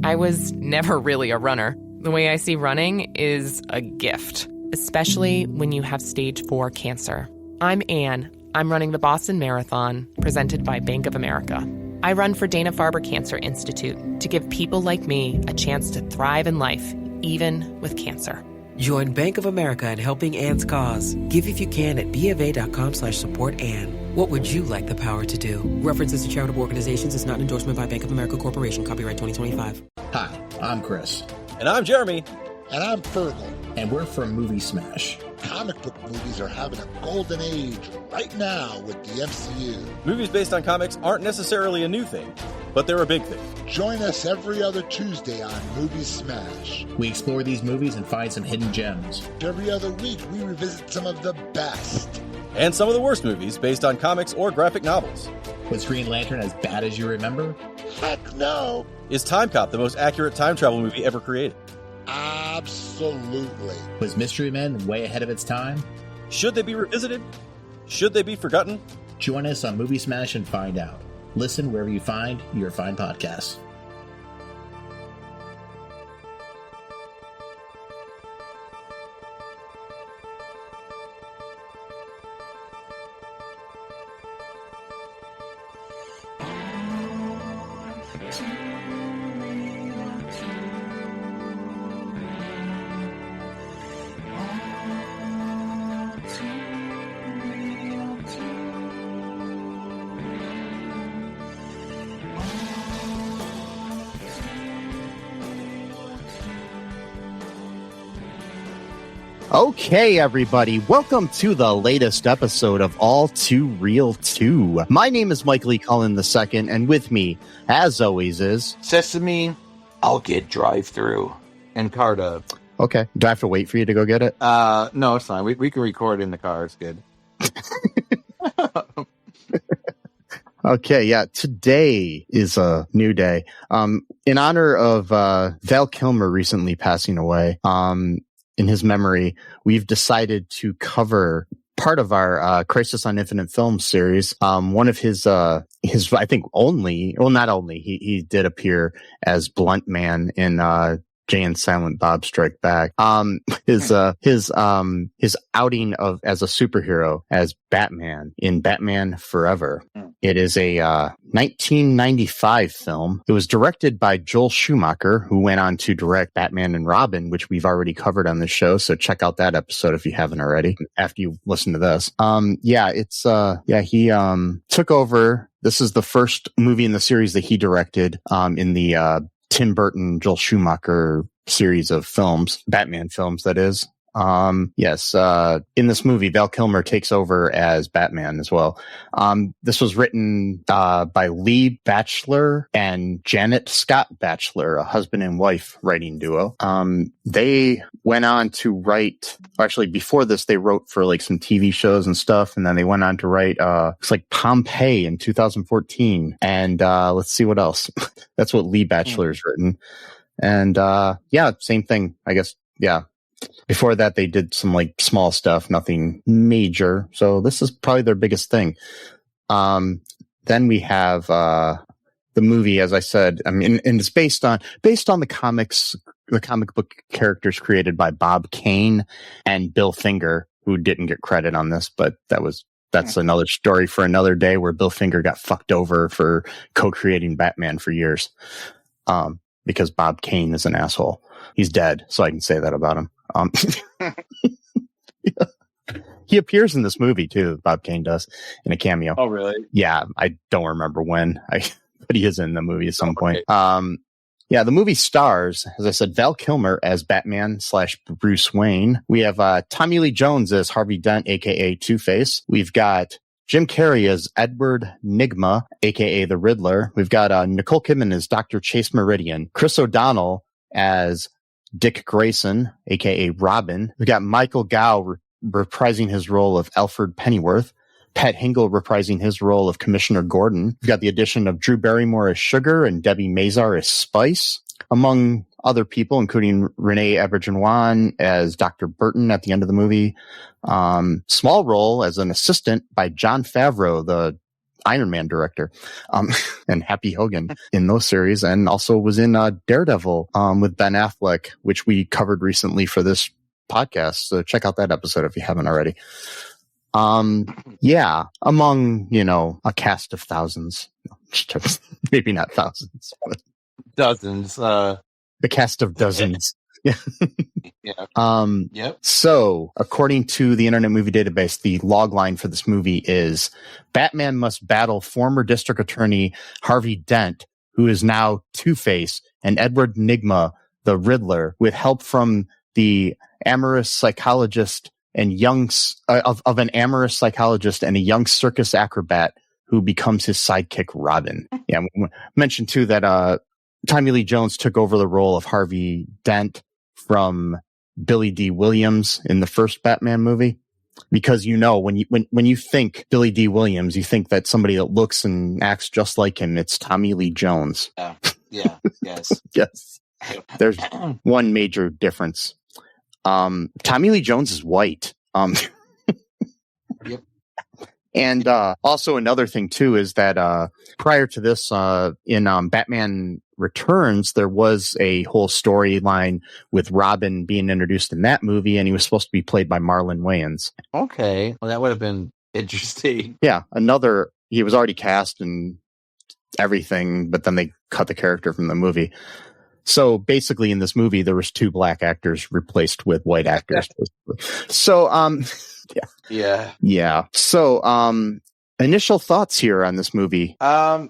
I was never really a runner. The way I see running is a gift, especially when you have stage 4 cancer. I'm Anne. I'm running the Boston Marathon, presented by Bank of America. I run for Dana-Farber Cancer Institute to give people like me a chance to thrive in life, even with cancer. Join Bank of America in helping Anne's cause. Give if you can at BofA.com/supportAnne. What would you like the power to do? References to charitable organizations is not an endorsement by Bank of America Corporation. Copyright 2025. Hi, I'm Chris. And I'm Jeremy. And I'm Fergal. And we're from Movie Smash. Comic book movies are having a golden age right now with the MCU. Movies based on comics aren't necessarily a new thing, but they're a big thing. Join us every other Tuesday on Movie Smash. We explore these movies and find some hidden gems. Every other week, we revisit some of the best. And some of the worst movies based on comics or graphic novels. Was Green Lantern as bad as you remember? Heck no! Is Time Cop the most accurate time travel movie ever created? Absolutely. Was Mystery Men way ahead of its time? Should they be revisited? Should they be forgotten? Join us on Movie Smash and find out. Listen wherever you find your fine podcasts. Okay, everybody, welcome to the latest episode of All Too Real 2. My name is Mike Lee Cullen II, and with me, as always, is... Sesame, I'll get drive-through. And Carta. Okay, do I have to wait for you to go get it? No, it's fine. We can record in the car. It's good. Okay, yeah, today is a new day. In honor of Val Kilmer recently passing away, in his memory, we've decided to cover part of our Crisis on Infinite Films series. One of his I think not only, he did appear as Blunt Man in Jay and Silent Bob Strike Back. His outing as a superhero as Batman in Batman Forever. It is a 1995 film. It was directed by Joel Schumacher, who went on to direct Batman and Robin, which we've already covered on the show. So check out that episode if you haven't already, after you listen to this. He took over. This is the first movie in the series that he directed, in the Tim Burton, Joel Schumacher series of films, Batman films, that is. In this movie, Val Kilmer takes over as Batman as well. This was written by Lee Batchelor and Janet Scott Batchelor, a husband and wife writing duo. They went on to write, actually before this, they wrote for like some TV shows and stuff, and then they went on to write it's like Pompeii in 2014. And let's see what else. That's what Lee Batchelor's written. And same thing, I guess. Yeah. Before that, they did some like small stuff, nothing major. So this is probably their biggest thing. Then we have the movie, as I said. I mean, and it's based on the comics, the comic book characters created by Bob Kane and Bill Finger, who didn't get credit on this, but that's another story for another day, where Bill Finger got fucked over for co-creating Batman for years, because Bob Kane is an asshole. He's dead, so I can say that about him. Yeah. He appears in this movie too. Bob Kane does, in a cameo. Oh, really? Yeah, I don't remember when. But he is in the movie at some point. The movie stars, as I said, Val Kilmer as Batman / Bruce Wayne. We have Tommy Lee Jones as Harvey Dent, aka Two-Face. We've got Jim Carrey as Edward Nygma, aka the Riddler. We've got Nicole Kidman as Dr. Chase Meridian. Chris O'Donnell as Dick Grayson, aka Robin. We've got Michael Gough reprising his role of Alfred Pennyworth. Pat Hingle reprising his role of Commissioner Gordon. We've got the addition of Drew Barrymore as Sugar and Debbie Mazar as Spice, among other people, including Renee Auberjonois as Dr. Burton at the end of the movie. Small role as an assistant by Jon Favreau, the Iron Man director, and Happy Hogan in those series, and also was in Daredevil with Ben Affleck, which we covered recently for this podcast. So check out that episode if you haven't already. Yeah, among, a cast of thousands, maybe not thousands, but dozens, the cast of dozens. Yeah. Yep. So according to the Internet Movie Database, the log line for this movie is Batman must battle former district attorney Harvey Dent, who is now Two-Face, and Edward Nygma, the Riddler, with help from the amorous psychologist and of an amorous psychologist and a young circus acrobat who becomes his sidekick, Robin. Yeah, we mentioned too that Tommy Lee Jones took over the role of Harvey Dent from Billy D. Williams in the first Batman movie, because when you think Billy D. Williams, you think that somebody that looks and acts just like him. It's Tommy Lee Jones. Yeah. Yes. Yes. There's one major difference. Tommy Lee Jones is white. Yep. And also another thing too is that prior to this, in Batman Returns, there was a whole storyline with Robin being introduced in that movie, and he was supposed to be played by Marlon Wayans. Okay, well that would have been interesting. Yeah, he was already cast and everything, but then they cut the character from the movie. So basically, in this movie, there was 2 black actors replaced with white actors. So, yeah. So, initial thoughts here on this movie.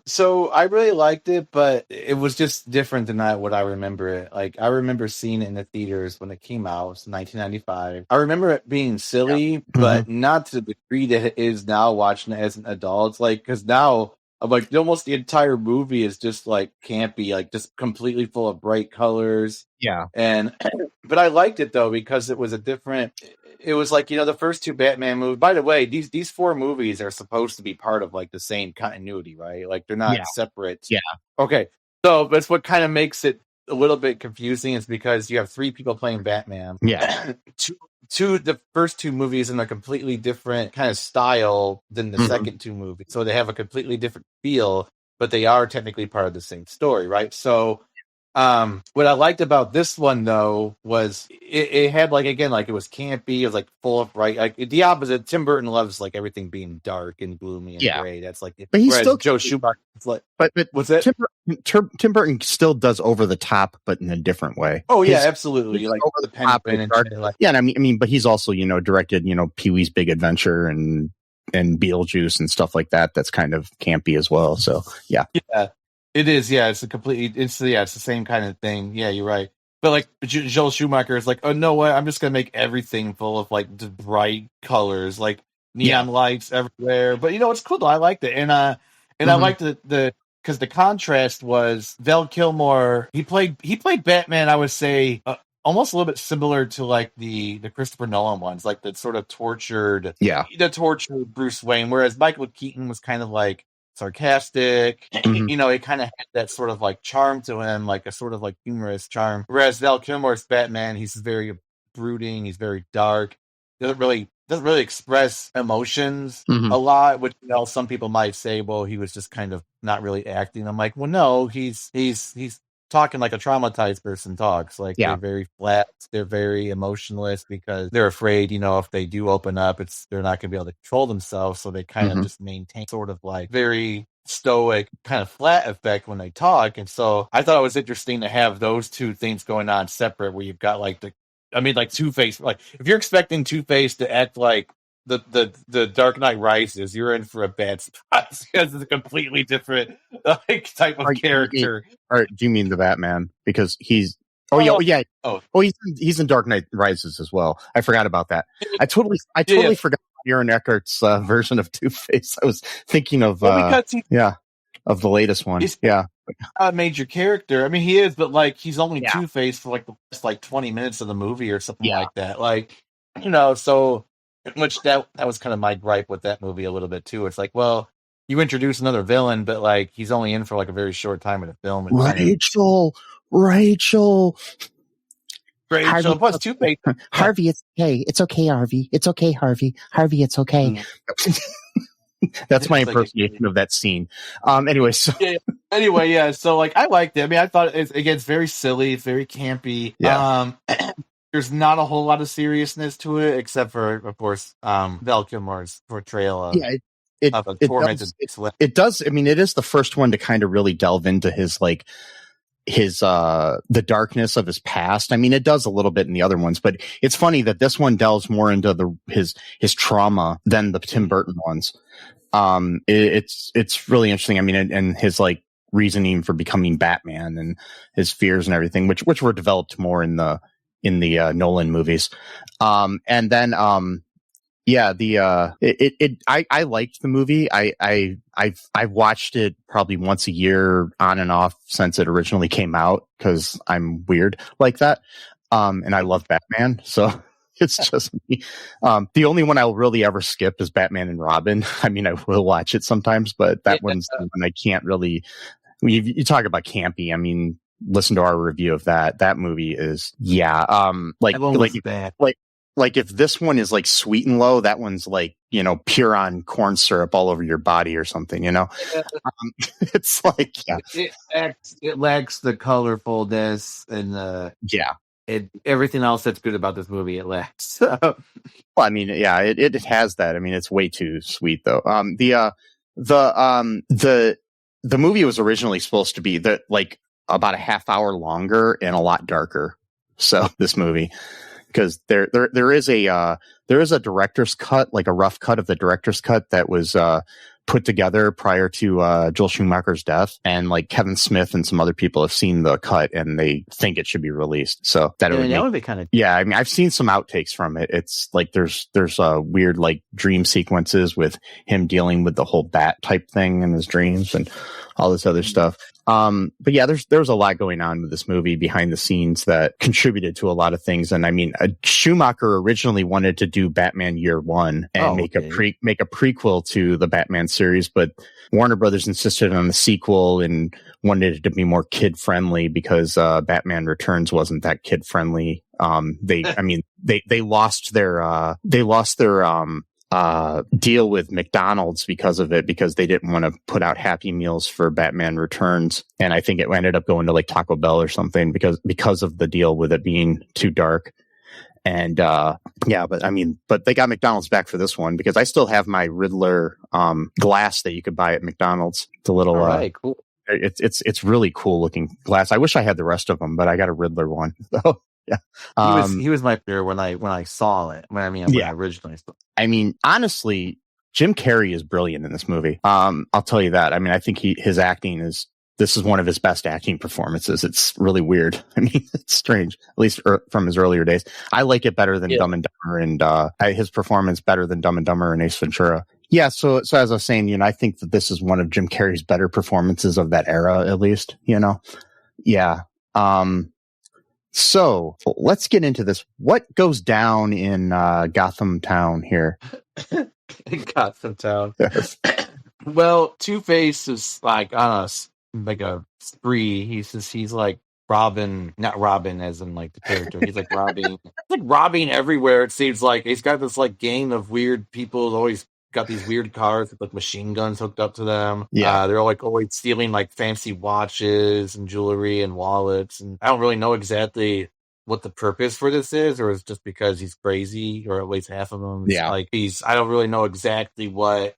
So I really liked it, but it was just different than what I remember it. Like, I remember seeing it in the theaters when it came out. It was 1995. I remember it being silly, but not to the degree that it is now watching it as an adult. Like, because now, like, almost the entire movie is just like campy, like just completely full of bright colors. Yeah. But I liked it though, because it was it was like, the first 2 Batman movies. By the way, these 4 movies are supposed to be part of like the same continuity, right? Like they're not separate. Yeah. Okay. So that's what kind of makes it a little bit confusing, is because you have 3 people playing Batman. Yeah. The first 2 movies in a completely different kind of style than the second 2 movies. So they have a completely different feel, but they are technically part of the same story, right? So what I liked about this one though was it had like, again, like it was campy, it was like full of bright, like the opposite. Tim Burton loves like everything being dark and gloomy and gray. That's like, but he's still Joe Schumacher. Like, but what's that? Tim Burton still does over the top, but in a different way. Oh yeah, absolutely. Like over the top and dark. Yeah, and I mean, but he's also directed Pee-wee's Big Adventure and Beetlejuice and stuff like that. That's kind of campy as well. So yeah. It is, yeah. It's the same kind of thing. Yeah, you're right. But like Joel Schumacher is like, oh no, what? I'm just gonna make everything full of like the bright colors, like neon lights everywhere. But it's cool though. I liked it, and I liked the because the contrast was Val Kilmer. He played Batman. I would say almost a little bit similar to like the Christopher Nolan ones, like the sort of tortured, Bruce Wayne. Whereas Michael Keaton was kind of like sarcastic, it kind of had that sort of like charm to him, like a sort of like humorous charm. Whereas Val Kilmer's Batman, he's very brooding, he's very dark, doesn't really express emotions a lot, which some people might say, well, he was just kind of not really acting. I'm like, well, no, he's talking like a traumatized person talks. Like they're very flat, they're very emotionless because they're afraid, if they do open up, they're not going to be able to control themselves. So they kind of just maintain sort of like very stoic kind of flat effect when they talk. And so I thought it was interesting to have those 2 things going on separate, where you've got like Two-Face. Like if you're expecting Two-Face to act like the Dark Knight Rises, you're in for a bad spot, because it's a completely different type of character. Or do you mean the Batman? Because he's he's in Dark Knight Rises as well. I forgot about that. I totally forgot Aaron Eckhart's version of Two-Face. I was thinking of of the latest one. He's a major character. I mean, he is, but like he's only Two-Face for like the last 20 minutes of the movie or something like that. Like so. Which that was kind of my gripe with that movie a little bit too. It's like, well, you introduce another villain, but like he's only in for like a very short time in the film. Rachel. Harvey, plus Two-Face. Harvey, it's okay. It's okay, Harvey. It's okay, Harvey. Harvey, it's okay. That's my impersonation of that scene. Anyway, so anyway, yeah. So like, I liked it. I mean, I thought it's very silly. It's very campy. Yeah. There's not a whole lot of seriousness to it, except for, of course, Val Kilmer's portrayal of, of a tormented slave. It does. I mean, it is the first one to kind of really delve into his the darkness of his past. I mean, it does a little bit in the other ones, but it's funny that this one delves more into his trauma than the Tim Burton ones. It's really interesting. I mean, and his like reasoning for becoming Batman and his fears and everything, which were developed more in the Nolan movies. And then I liked the movie. I've watched it probably once a year on and off since it originally came out, because I'm weird like that. And I love Batman, so it's just me. The only one I'll really ever skip is Batman and Robin. I mean, I will watch it sometimes, but that one's the one I can't really. I mean, you talk about campy. I mean, listen to our review of that. That movie is like if this one is like Sweet and Low, that one's like, pure on corn syrup all over your body or something, it's like, it lacks the colorfulness and everything else that's good about this movie. It lacks. Well, I mean, it has that. I mean, it's way too sweet though. The movie was originally supposed to be about a half hour longer and a lot darker. So this movie, because there is a director's cut, like a rough cut of the director's cut that was put together prior to Joel Schumacher's death, and like Kevin Smith and some other people have seen the cut and they think it should be released. So that would be kind of I mean, I've seen some outtakes from it. It's like there's weird like dream sequences with him dealing with the whole bat type thing in his dreams and all this other stuff. But yeah, there's a lot going on with this movie behind the scenes that contributed to a lot of things. And I mean, Schumacher originally wanted to do Batman Year One and make a prequel to the Batman series, but Warner Brothers insisted on the sequel and wanted it to be more kid friendly because Batman Returns wasn't that kid friendly. They lost their deal with McDonald's because of it, because they didn't want to put out Happy Meals for Batman Returns. And I think it ended up going to like Taco Bell or something because of the deal with it being too dark. And but they got McDonald's back for this one, because I still have my Riddler glass that you could buy at McDonald's. It's a little cool. It's really cool looking glass. I wish I had the rest of them, but I got a Riddler one. So yeah, he was my favorite when I saw it. When I originally saw it. I mean, honestly, Jim Carrey is brilliant in this movie. I'll tell you that. I mean, I think his acting this is one of his best acting performances. It's really weird. I mean, it's strange, at least from his earlier days. I like it better than Dumb and Dumber, and his performance better than Dumb and Dumber and Ace Ventura. Yeah, so as I was saying, I think that this is one of Jim Carrey's better performances of that era, at least. Yeah. So let's get into this. What goes down in Gotham Town here? In Gotham Town. Yes. Well, Two-Face is like on a spree. He's like Robin, not Robin as in like the character. He's like robbing. It's like robbing everywhere. It seems like he's got this like gang of weird people. Always got these weird cars with like machine guns hooked up to them. Yeah, they're like always stealing like fancy watches and jewelry and wallets. And I don't really know exactly what the purpose for this is, or it's just because he's crazy, or at least half of them. Yeah, like I don't really know exactly what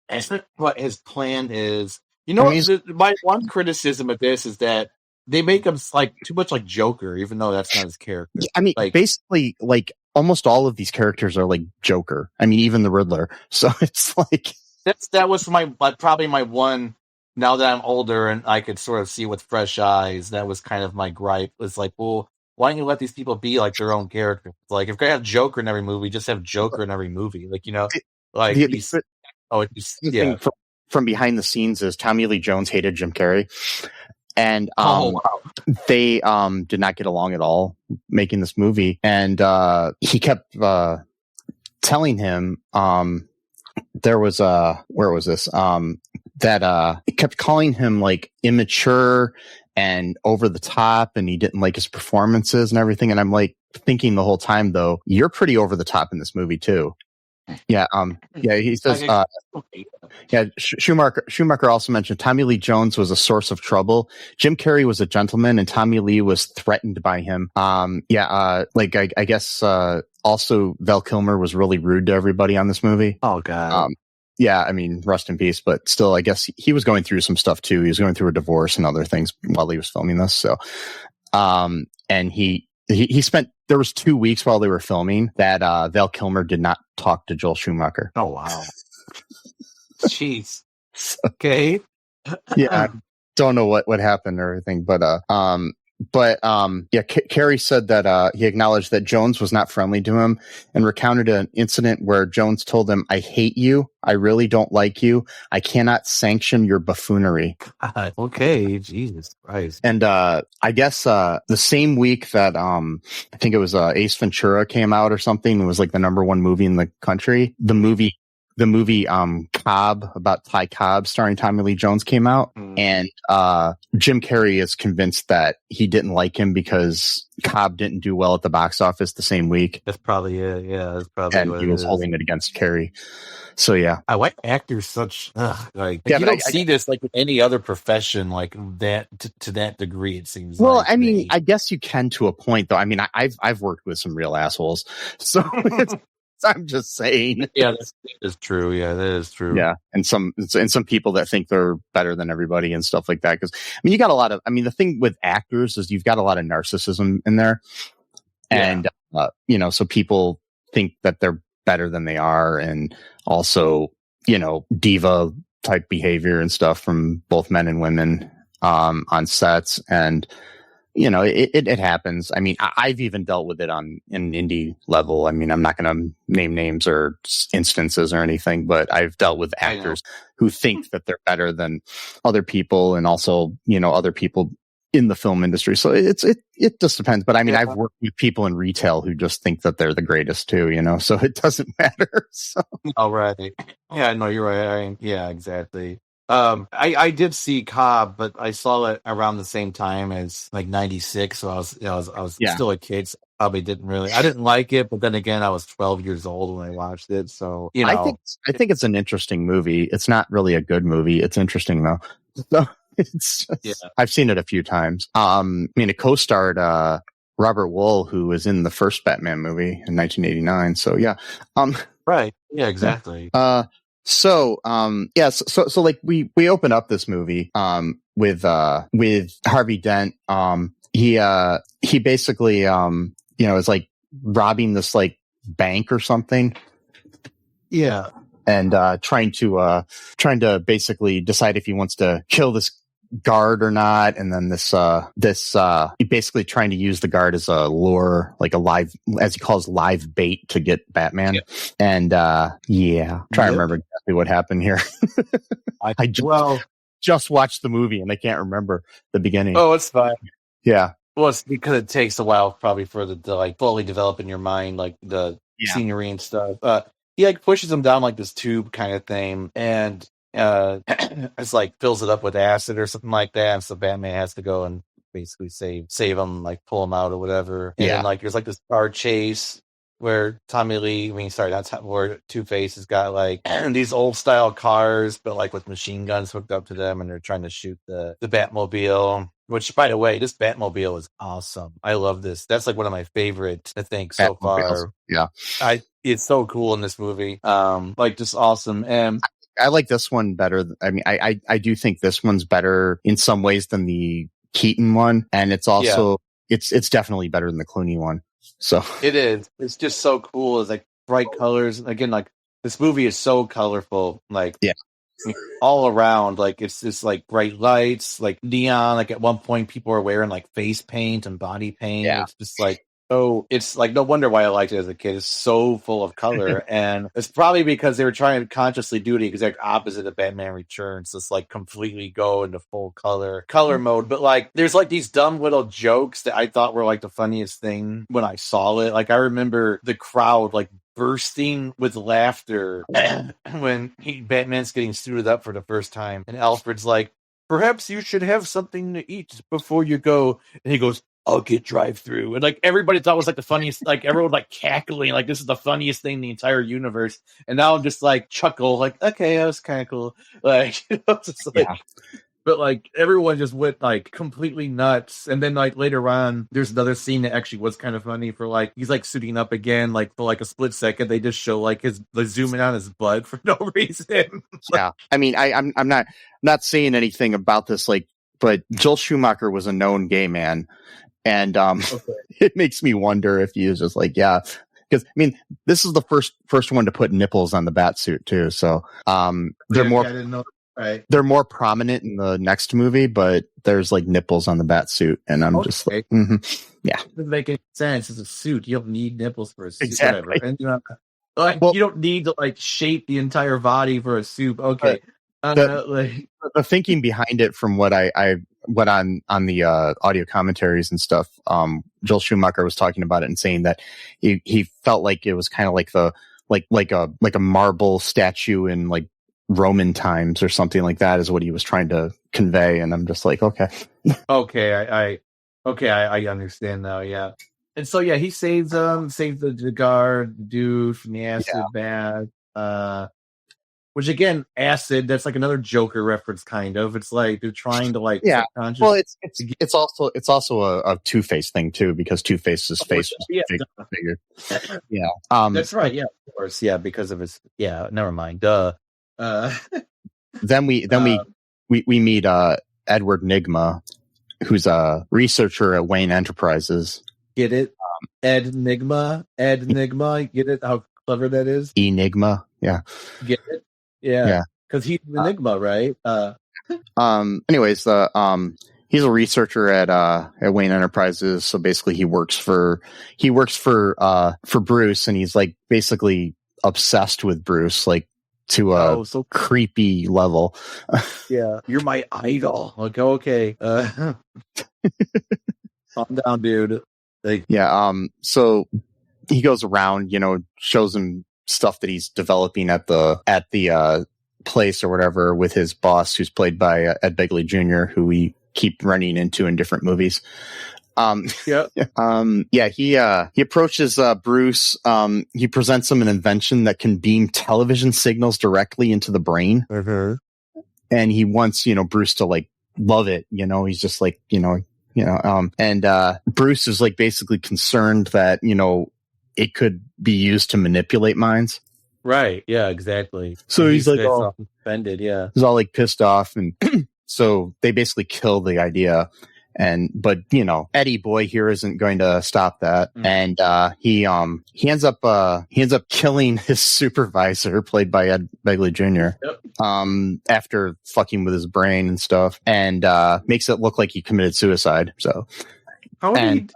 his plan is. My one criticism of this is that they make him like too much like Joker, even though that's not his character. I mean, basically, like almost all of these characters are like Joker. I mean, even the Riddler. So it's like that was probably my one. Now that I'm older and I could sort of see with fresh eyes, that was kind of my gripe. It's like, well, why don't you let these people be like their own character? Like, if I have Joker in every movie, just have Joker in every movie. Like, from behind the scenes is Tommy Lee Jones hated Jim Carrey. And they did not get along at all making this movie. And he kept telling him there was where was this? That he kept calling him like immature and over the top, and he didn't like his performances and everything. And I'm like thinking the whole time, though, you're pretty over the top in this movie too. Yeah, he says, Schumacher also mentioned Tommy Lee Jones was a source of trouble. Jim Carrey was a gentleman, and Tommy Lee was threatened by him. I guess also Val Kilmer was really rude to everybody on this movie. Oh God. I mean, rest in peace, but still, I guess he was going through some stuff too. He was going through a divorce and other things while he was filming this. So, and he spent, there was 2 weeks while they were filming that Val Kilmer did not talk to Joel Schumacher. Oh, wow. Jeez. Okay. Yeah, I don't know what happened or everything, but Carrey said that he acknowledged that Jones was not friendly to him and recounted an incident where Jones told him, "I hate you. I really don't like you. I cannot sanction your buffoonery." God, okay, Jesus Christ. And I guess the same week that I think it was Ace Ventura came out or something, it was like the #1 movie in the country. The movie Cobb, about Ty Cobb starring Tommy Lee Jones, came out, and Jim Carrey is convinced that he didn't like him because Cobb didn't do well at the box office the same week. That's probably it. Yeah, that's probably and what he was holding it against Carrey. So yeah, I like actors such you don't see this like with any other profession like that to that degree. It seems. Well, like I mean, I guess you can to a point, though. I mean, I've worked with some real assholes, so I'm just saying. Yeah, that is true. Yeah, that is true. Yeah, and some people that think they're better than everybody and stuff like that. Because I mean, you got a lot of. I mean, the thing with actors is you've got a lot of narcissism in there, and so people think that they're better than they are, and also diva type behavior and stuff from both men and women on sets, and it happens. I mean, I've even dealt with it on an indie level. I mean, I'm not going to name names or instances or anything, but I've dealt with actors who think that they're better than other people, and also other people in the film industry. So it just depends. But I mean, I've worked with people in retail who just think that they're the greatest too, so it doesn't matter. So. All right. Yeah, no, you're right. Yeah, exactly. I did see Cobb, but I saw it around the same time as like 96. So I was still a kid. So I didn't like it, but then again, I was 12 years old when I watched it. So, I think it's an interesting movie. It's not really a good movie. It's interesting though. So it's just, I've seen it a few times. I mean, it co-starred, Robert Wuhl, who was in the first Batman movie in 1989. So yeah. Right. Yeah, exactly. So like we open up this movie with Harvey Dent. He basically is like robbing this like bank or something. Yeah. And trying to basically decide if he wants to kill this guard or not, and then this he basically trying to use the guard as a lure, like a live, as he calls, live bait to get Batman. And trying to remember exactly what happened here. I just watched the movie and I can't remember the beginning. Oh, it's fine. Yeah. Well, it's because it takes a while probably for the to like fully develop in your mind, like the scenery and stuff. He like pushes him down like this tube kind of thing, and it's like fills it up with acid or something like that, and so Batman has to go and basically save him, like pull him out or whatever. And then like there's like this car chase where where Two-Face has got like these old style cars, but like with machine guns hooked up to them, and they're trying to shoot the Batmobile. Which, by the way, this Batmobile is awesome. I love this. That's like one of my favorite, I think, so far. Yeah, it's so cool in this movie. Like just awesome. And I like this one better. I mean, I do think this one's better in some ways than the Keaton one, and it's also it's definitely better than the Clooney one. So it is. It's just so cool. It's like bright colors. Again, like this movie is so colorful. Like all around, like it's just like bright lights, like neon. Like at one point, people are wearing like face paint and body paint. It's just like. So it's like no wonder why I liked it as a kid. It's so full of color, and it's probably because they were trying to consciously do the exact opposite of Batman Returns. Just like completely go into full color mode. But like, there's like these dumb little jokes that I thought were like the funniest thing when I saw it. Like I remember the crowd like bursting with laughter when Batman's getting suited up for the first time, and Alfred's like, "Perhaps you should have something to eat before you go," and he goes, I'll get drive through. And like everybody thought it was like the funniest, like everyone like cackling, like this is the funniest thing in the entire universe. And now I'm just like chuckle, like, okay, that was kind of cool. Like, just like, but like everyone just went like completely nuts. And then like later on, there's another scene that actually was kind of funny for like, he's like suiting up again, like for like a split second, they just show like zooming on his butt for no reason. Yeah. I mean, I'm not saying anything about this, like, but Joel Schumacher was a known gay man. And it makes me wonder if he was just like, yeah, because I mean, this is the first one to put nipples on the Batsuit too. So they're more, I didn't know, right? They're more prominent in the next movie, but there's like nipples on the Batsuit, and I'm just like, yeah, it doesn't make any sense. It's a suit. You don't need nipples for a suit. Exactly. Whatever. And, you don't need to like shape the entire body for a suit. Okay. The thinking behind it, from what I went on the audio commentaries and stuff, Joel Schumacher was talking about it and saying that he felt like it was kind of like like a marble statue in like Roman times or something like that is what he was trying to convey. And I'm just like, okay, I understand now. Yeah. And so yeah, he saves the guard dude from the acid bath. Which again, acid, that's like another Joker reference, kind of. It's like they're trying to like Well, it's also a Two-Face thing too, because Two-Face's face was figured. Yeah. That's right, yeah, of course. Yeah, because of his never mind. Duh. Then we meet Edward Nygma, who's a researcher at Wayne Enterprises. Get it? Ed Nygma. Get it? How clever that is? Enigma. Yeah. Get it? Yeah, because he's an Enigma, right? Anyways, he's a researcher at Wayne Enterprises. So basically, he works for Bruce, and he's like basically obsessed with Bruce, like to a creepy level. Yeah, you're my idol. Like, okay, calm down, dude. Like, so he goes around, shows him stuff that he's developing at the place or whatever with his boss, who's played by Ed Begley Jr., who we keep running into in different movies. He approaches Bruce. He presents him an invention that can beam television signals directly into the brain. And he wants, Bruce to like love it. He's just like, and Bruce is like basically concerned that, it could be used to manipulate minds. Right. Yeah, exactly. So he's like all offended. Yeah. He's all like pissed off. And so they basically kill the idea. But Eddie boy here isn't going to stop that. And he ends up killing his supervisor, played by Ed Begley Jr. After fucking with his brain and stuff, and makes it look like he committed suicide. So how did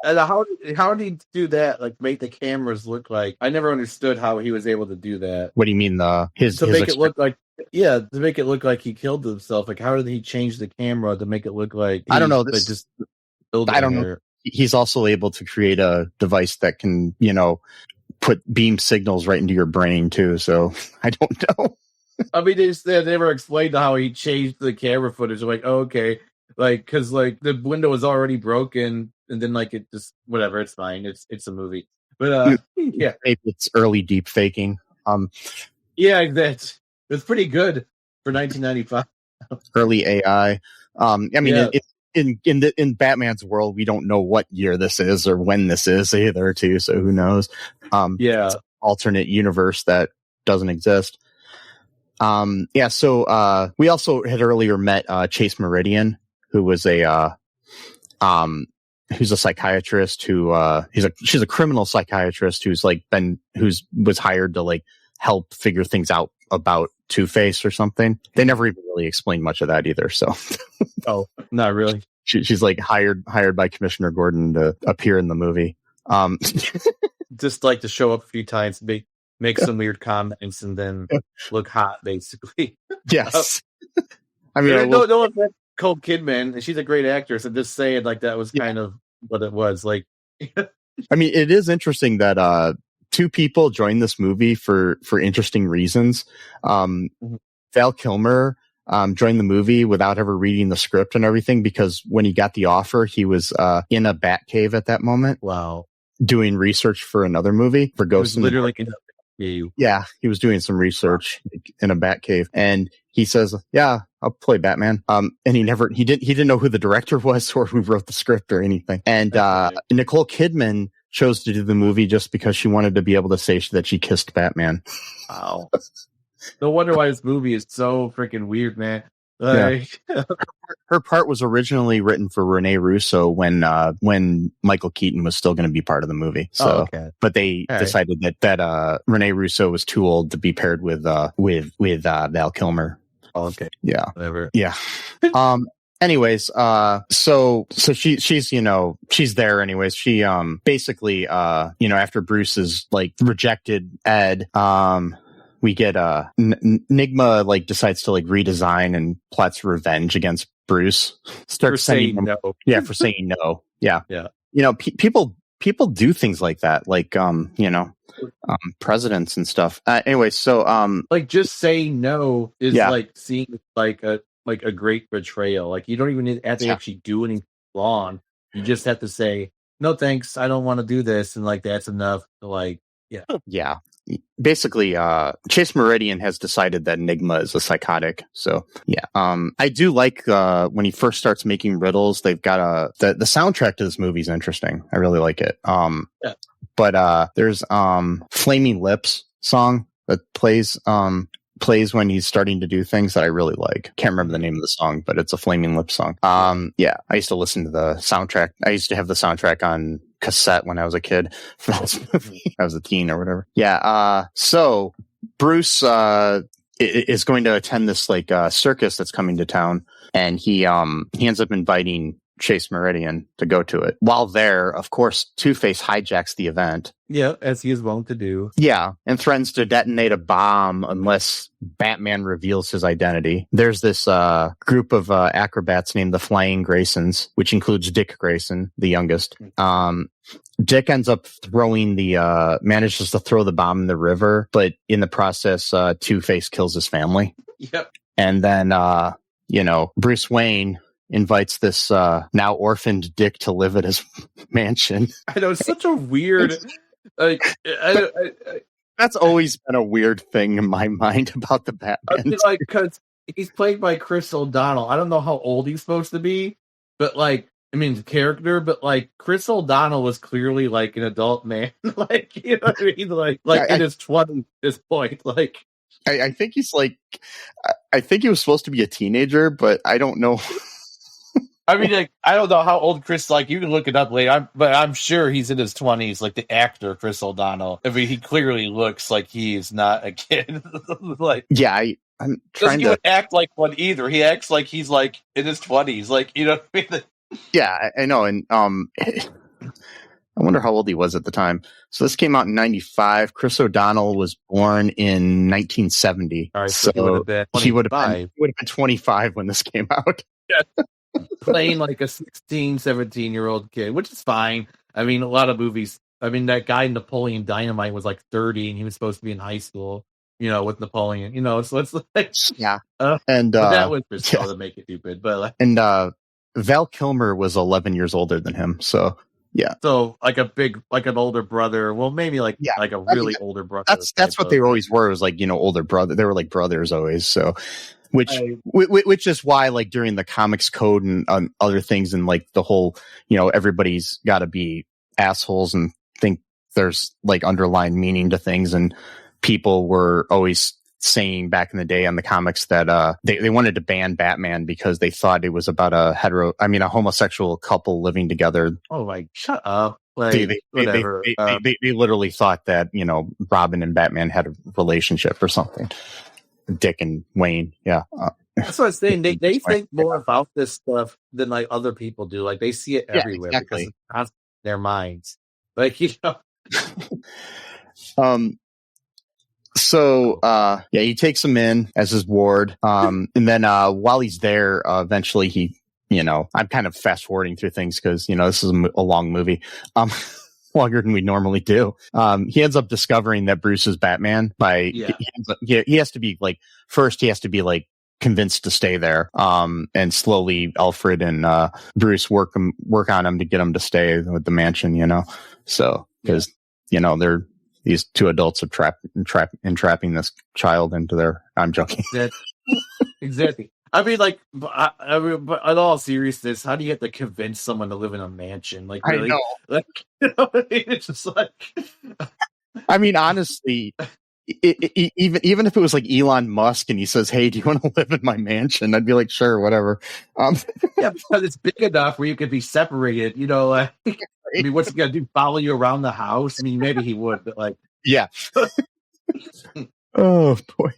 he do that? Like, make the cameras look like? I never understood how he was able to do that. What do you mean to make it look like he killed himself? Like, how did he change the camera to make it look like? I don't know. I don't know. He's also able to create a device that can, put beam signals right into your brain too. So I don't know. I mean, they never explained how he changed the camera footage. Like, okay, like, because like the window was already broken, and then like it just whatever. It's fine. It's a movie, but yeah, maybe it's early deep faking. Yeah, it's pretty good for 1995. Early AI. In Batman's world, we don't know what year this is or when this is either, too. So who knows? It's an alternate universe that doesn't exist. So we also had earlier met Chase Meridian, who was who's a psychiatrist she's a criminal psychiatrist who's was hired to like help figure things out about Two-Face or something. They never even really explained much of that either. So, not really. She's like hired by Commissioner Gordon to appear in the movie. Just like to show up a few times, make some weird comments, and then look hot, basically. Yes. I mean, no offense, Nicole Kidman, and she's a great actress. And just saying, like, that was kind of what it was like. I mean, it is interesting that two people joined this movie for interesting reasons. Val Kilmer join the movie without ever reading the script and everything, because when he got the offer, he was in a bat cave at that moment. Wow. Doing research for another movie for Ghost in literally the Dark. Yeah, he was doing some research in a bat cave, and he says, "Yeah, I'll play Batman." And he didn't know who the director was or who wrote the script or anything. And Nicole Kidman chose to do the movie just because she wanted to be able to say that she kissed Batman. Wow. No wonder why this movie is so freaking weird, man. Like, yeah. Her part was originally written for Rene Russo when Michael Keaton was still going to be part of the movie. So, but they decided that Rene Russo was too old to be paired with Val Kilmer. Oh, okay. Yeah. Whatever. Yeah. Anyways, so she's, she's there anyways. She, basically, after Bruce is like rejected Ed, we get Nygma like decides to like redesign and plots revenge against Bruce. Starts saying no. Yeah, for saying no. Yeah. Yeah. People do things like that, like presidents and stuff. Anyway, so like just saying no is like seeing like a great betrayal. Like you don't even have to actually do anything wrong. You just have to say no, thanks. I don't want to do this, and like that's enough to like yeah. Basically, Chase Meridian has decided that Nygma is a psychotic. So yeah, I do like when he first starts making riddles. They've got the soundtrack to this movie is interesting. I really like it. But there's Flaming Lips song that plays when he's starting to do things that I really like. Can't remember the name of the song, but it's a Flaming Lips song. Yeah, I used to listen to the soundtrack. I used to have the soundtrack on cassette when I was a kid for this movie. I was a teen or whatever. Yeah. So Bruce is going to attend this like circus that's coming to town, and he ends up inviting Chase Meridian to go to it. While there, of course, Two-Face hijacks the event. Yeah, as he is wont to do. Yeah, and threatens to detonate a bomb unless Batman reveals his identity. There's this group of acrobats named the Flying Graysons, which includes Dick Grayson, the youngest. Dick ends up manages to throw the bomb in the river, but in the process, Two-Face kills his family. Yep. And then, Bruce Wayne invites this now orphaned Dick to live at his mansion. I know, it's such a weird... That's always been a weird thing in my mind about the Batman. Like, because he's played by Chris O'Donnell. I don't know how old he's supposed to be, but like, I mean, the character, but like, Chris O'Donnell was clearly like an adult man. Like, you know what I mean? Like in his 20s at this point. Like, I think he's like, I think he was supposed to be a teenager, but I don't know. I mean, like, I don't know how old Chris. Like, you can look it up later. But I'm sure he's in his 20s. Like the actor Chris O'Donnell. I mean, he clearly looks like he's not a kid. Like, yeah, I'm trying to act like one either. He acts like he's like in his 20s. Like, you know what I mean? Yeah, I know. And I wonder how old he was at the time. So this came out in 95. Chris O'Donnell was born in 1970. All right, so he would have been 25 when this came out. Yeah. Playing like a 16, 17-year-old kid, which is fine. I mean, a lot of movies. I mean, that guy Napoleon Dynamite was like 30, and he was supposed to be in high school. With Napoleon. So it's like and that was just to make it stupid. But like, and Val Kilmer was 11 years older than him. So yeah, so like an older brother. Well, maybe like a really older brother. That's what they always were. It was like older brother. They were like brothers always. So. Which is why, like, during the comics code and other things, and like the whole, everybody's got to be assholes and think there's like underlying meaning to things, and people were always saying back in the day on the comics that they wanted to ban Batman because they thought it was about a homosexual couple living together. Oh, like, shut up. Like, whatever. They literally thought that Robin and Batman had a relationship or something. Dick and Wayne, yeah. That's what I'm saying. They think more about this stuff than like other people do. Like they see it everywhere because it's constant in their minds. Like So he takes him in as his ward. And then while he's there, eventually he, I'm kind of fast forwarding through things because this is a long movie. Longer than we normally do. He ends up discovering that Bruce is Batman by he has to be like, first he has to be like convinced to stay there. And slowly Alfred and Bruce work on him to get him to stay with the mansion, So, because, they're these two adults are entrapping this child into their. I'm joking. Exactly. I mean, like, but in all seriousness, how do you have to convince someone to live in a mansion? Like, really? I know. Like, it's just like. I mean, honestly, even if it was like Elon Musk and he says, "Hey, do you want to live in my mansion?" I'd be like, "Sure, whatever." Yeah, because it's big enough where you could be separated. Like, I mean, what's he gonna do? Follow you around the house? I mean, maybe he would, but like, yeah. Oh boy.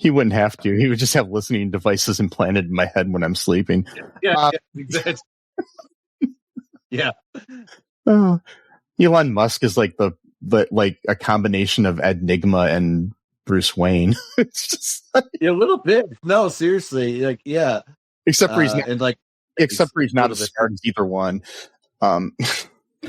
He wouldn't have to. He would just have listening devices implanted in my head when I'm sleeping. Yeah, exactly. Yeah. Elon Musk is like the like a combination of Nygma and Bruce Wayne. It's just like, a little bit. No, seriously, like, yeah. Except for he's not, and like, except for he's not as smart as either one.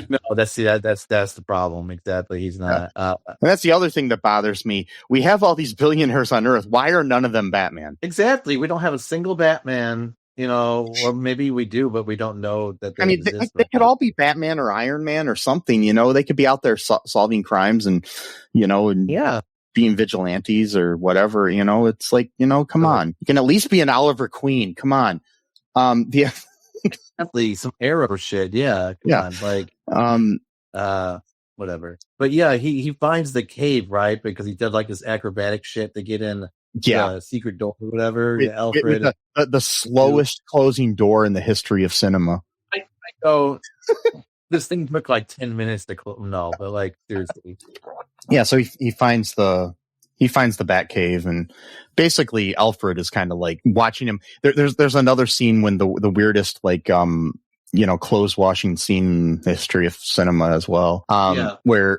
No, that's the problem. Exactly, he's not. And that's the other thing that bothers me. We have all these billionaires on Earth. Why are none of them Batman? Exactly, we don't have a single Batman. Or maybe we do, but we don't know that. I mean, they could all be Batman or Iron Man or something. They could be out there solving crimes and being vigilantes or whatever. It's like come on, you can at least be an Oliver Queen. Come on, Definitely some Arrow shit. Yeah, come on, like whatever. But yeah, he finds the cave, right? Because he did like this acrobatic shit to get in the secret door or whatever. Alfred, the slowest closing door in the history of cinema. I go. This thing took like 10 minutes to close. No, but like seriously. Yeah, so he finds the Batcave, and basically Alfred is kind of like watching him. There's another scene when the weirdest like clothes washing scene in the history of cinema as well. Where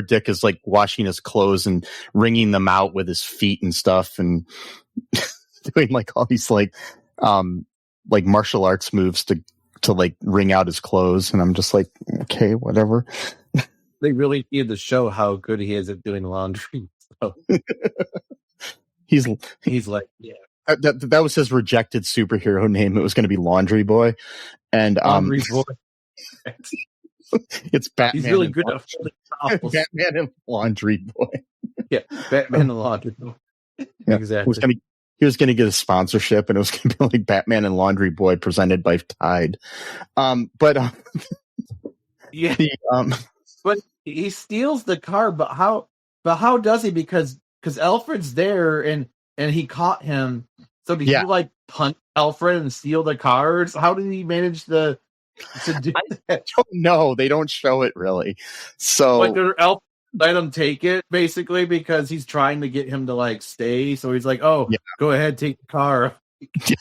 Dick is like washing his clothes and wringing them out with his feet and stuff, and doing like all these like martial arts moves to like wring out his clothes, and I'm just like, okay, whatever. They really need to show how good he is at doing laundry. So. he's like, yeah. That was his rejected superhero name. It was going to be Laundry Boy, and Laundry Boy. It's Batman. He's really good at Batman and Laundry Boy. Yeah, Batman and Laundry Boy. Yeah, exactly. He was going to get a sponsorship, and it was going to be like Batman and Laundry Boy presented by Tide. Yeah. But he steals the car. But how does he? Because Alfred's there, and he caught him. So did he like punch Alfred and steal the cars? How did he manage to do that? I don't know. They don't show it really. So like Alfred let him take it basically because he's trying to get him to like stay. So he's like, "Oh, go ahead, take the car." Yeah.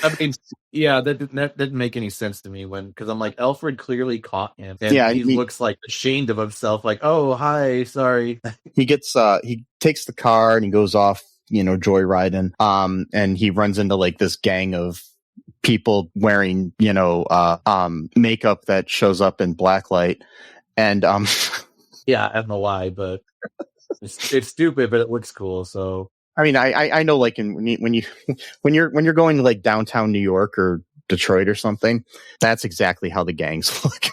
I mean, that didn't make any sense to me because I'm like, Alfred clearly caught him, and he looks like ashamed of himself, like, "Oh, hi, sorry." He gets he takes the car and he goes off, joyriding, and he runs into like this gang of people wearing, makeup that shows up in blacklight, and yeah, I don't know why, but it's stupid, but it looks cool, so. I mean, I know, like when you're going to like downtown New York or Detroit or something, that's exactly how the gangs look.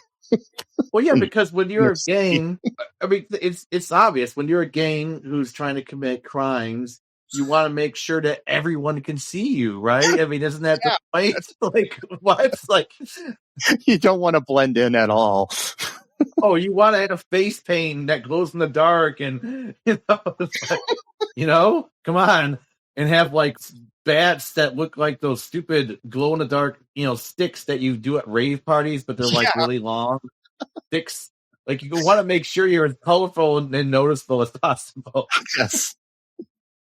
Well, yeah, because when you're a gang, I mean, it's obvious when you're a gang who's trying to commit crimes, you want to make sure that everyone can see you, right? I mean, isn't that the point? Like, what? Like, you don't want to blend in at all. Oh, you want to have a face paint that glows in the dark, and come on, and have like bats that look like those stupid glow in the dark, sticks that you do at rave parties, but they're like really long sticks. Like you want to make sure you're as colorful and noticeable as possible. Yes.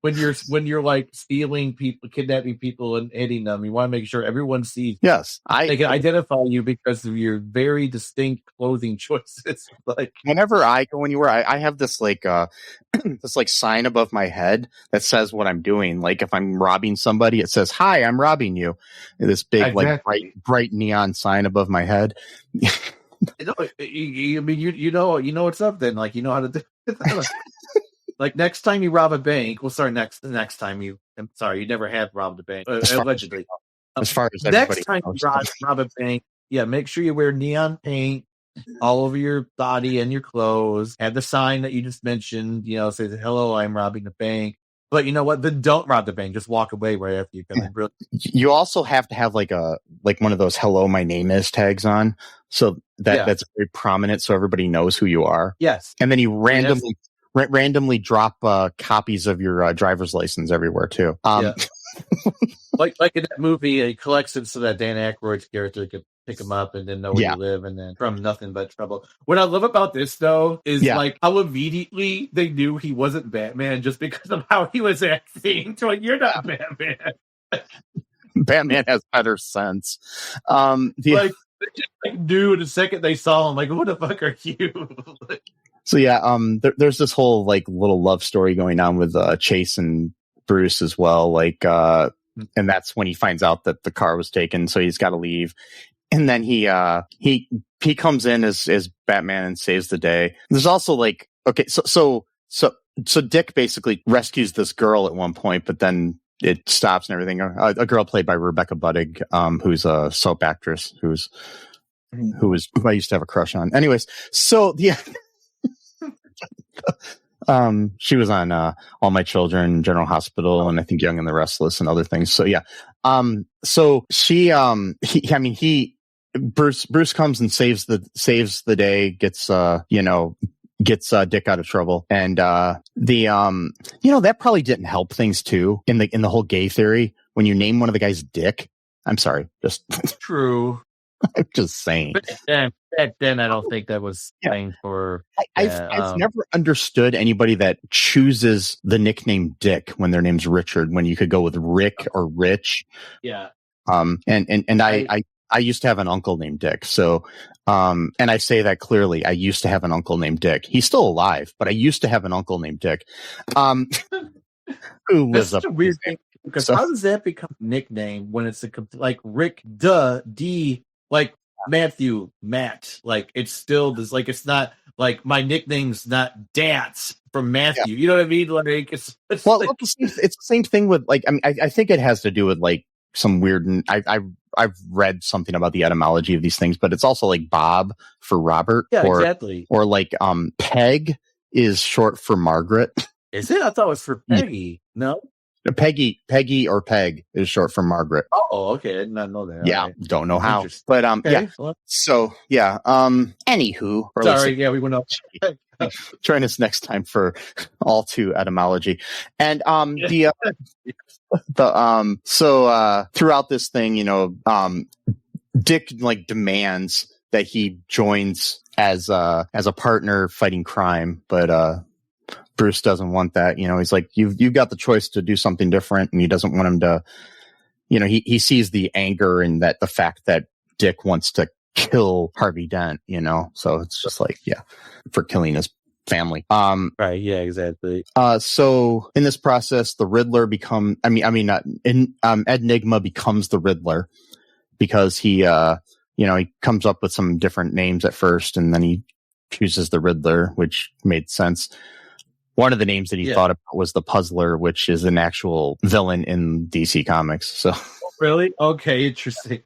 When you're like stealing people, kidnapping people, and hitting them, you want to make sure everyone sees. Yes, they can identify you because of your very distinct clothing choices. Like whenever I go anywhere, I have this like this like sign above my head that says what I'm doing. Like if I'm robbing somebody, it says, "Hi, I'm robbing you." This big like bright neon sign above my head. I mean, you know what's up then. Like you know how to do it. Like next time you rob a bank, next time you I'm sorry, you never have robbed a bank. As far- Allegedly. As far as Next everybody time you knows. rob a bank, make sure you wear neon paint all over your body and your clothes. Have the sign that you just mentioned, says, "Hello, I'm robbing the bank." But you know what? Then don't rob the bank. Just walk away right after you come in. Really. You also have to have like one of those "Hello, my name is" tags on, so that's very prominent, so everybody knows who you are. Yes, and then you randomly drop copies of your driver's license everywhere too. like in that movie, he collects it so that Dan Aykroyd's character could pick him up and then know where you live, and then from nothing but trouble. What I love about this though is like how immediately they knew he wasn't Batman just because of how he was acting. So like, you're not Batman. Batman has better sense. They just knew the second they saw him, like, who the fuck are you? So there's this whole like little love story going on with Chase and Bruce as well. Like, and that's when he finds out that the car was taken, so he's got to leave. And then he comes in as Batman and saves the day. There's also like, okay, so Dick basically rescues this girl at one point, but then it stops and everything. A girl played by Rebecca Budig, who's a soap actress who I used to have a crush on. Anyways, so she was on All My Children, General Hospital, and I think Young and the Restless and other things. So so she Bruce comes and saves the day, gets Dick out of trouble, and that probably didn't help things too in the whole gay theory when you name one of the guys Dick. I'm sorry, just true. I'm just saying. But back then, I don't think that was playing for. I've never understood anybody that chooses the nickname Dick when their name's Richard, when you could go with Rick or Rich. Yeah. I used to have an uncle named Dick. So, and I say that clearly. I used to have an uncle named Dick. He's still alive, but I used to have an uncle named Dick. Who lives up? That's a weird thing. Because how does that become a nickname when it's like Rick, D, like Matthew, Matt? Like it's still this. Like it's not like my nickname's not Dance from Matthew. Yeah. You know what I mean? Like it's like, it's the same thing with like. I mean, I think it has to do with like some weird. I've read something about the etymology of these things, but it's also like Bob for Robert. Yeah, exactly. Or like Peg is short for Margaret. Is it? I thought it was for Peggy. No. Peggy or Peg is short for Margaret. Oh, okay. I did not know that. Yeah, right. Don't know how. But okay. So anywho. Sorry, we went up. Join us next time for all two etymology. And throughout this thing, Dick like demands that he joins as a partner fighting crime, but Bruce doesn't want that. He's like, you've got the choice to do something different, and he doesn't want him to, he sees the anger in that, the fact that Dick wants to kill Harvey Dent, so it's just like, for killing his family. Right. Yeah, exactly. So in this process, the Riddler Ed Nygma becomes the Riddler because he comes up with some different names at first, and then he chooses the Riddler, which made sense. One of the names that he thought about was the Puzzler, which is an actual villain in DC Comics. So, really? Okay, interesting.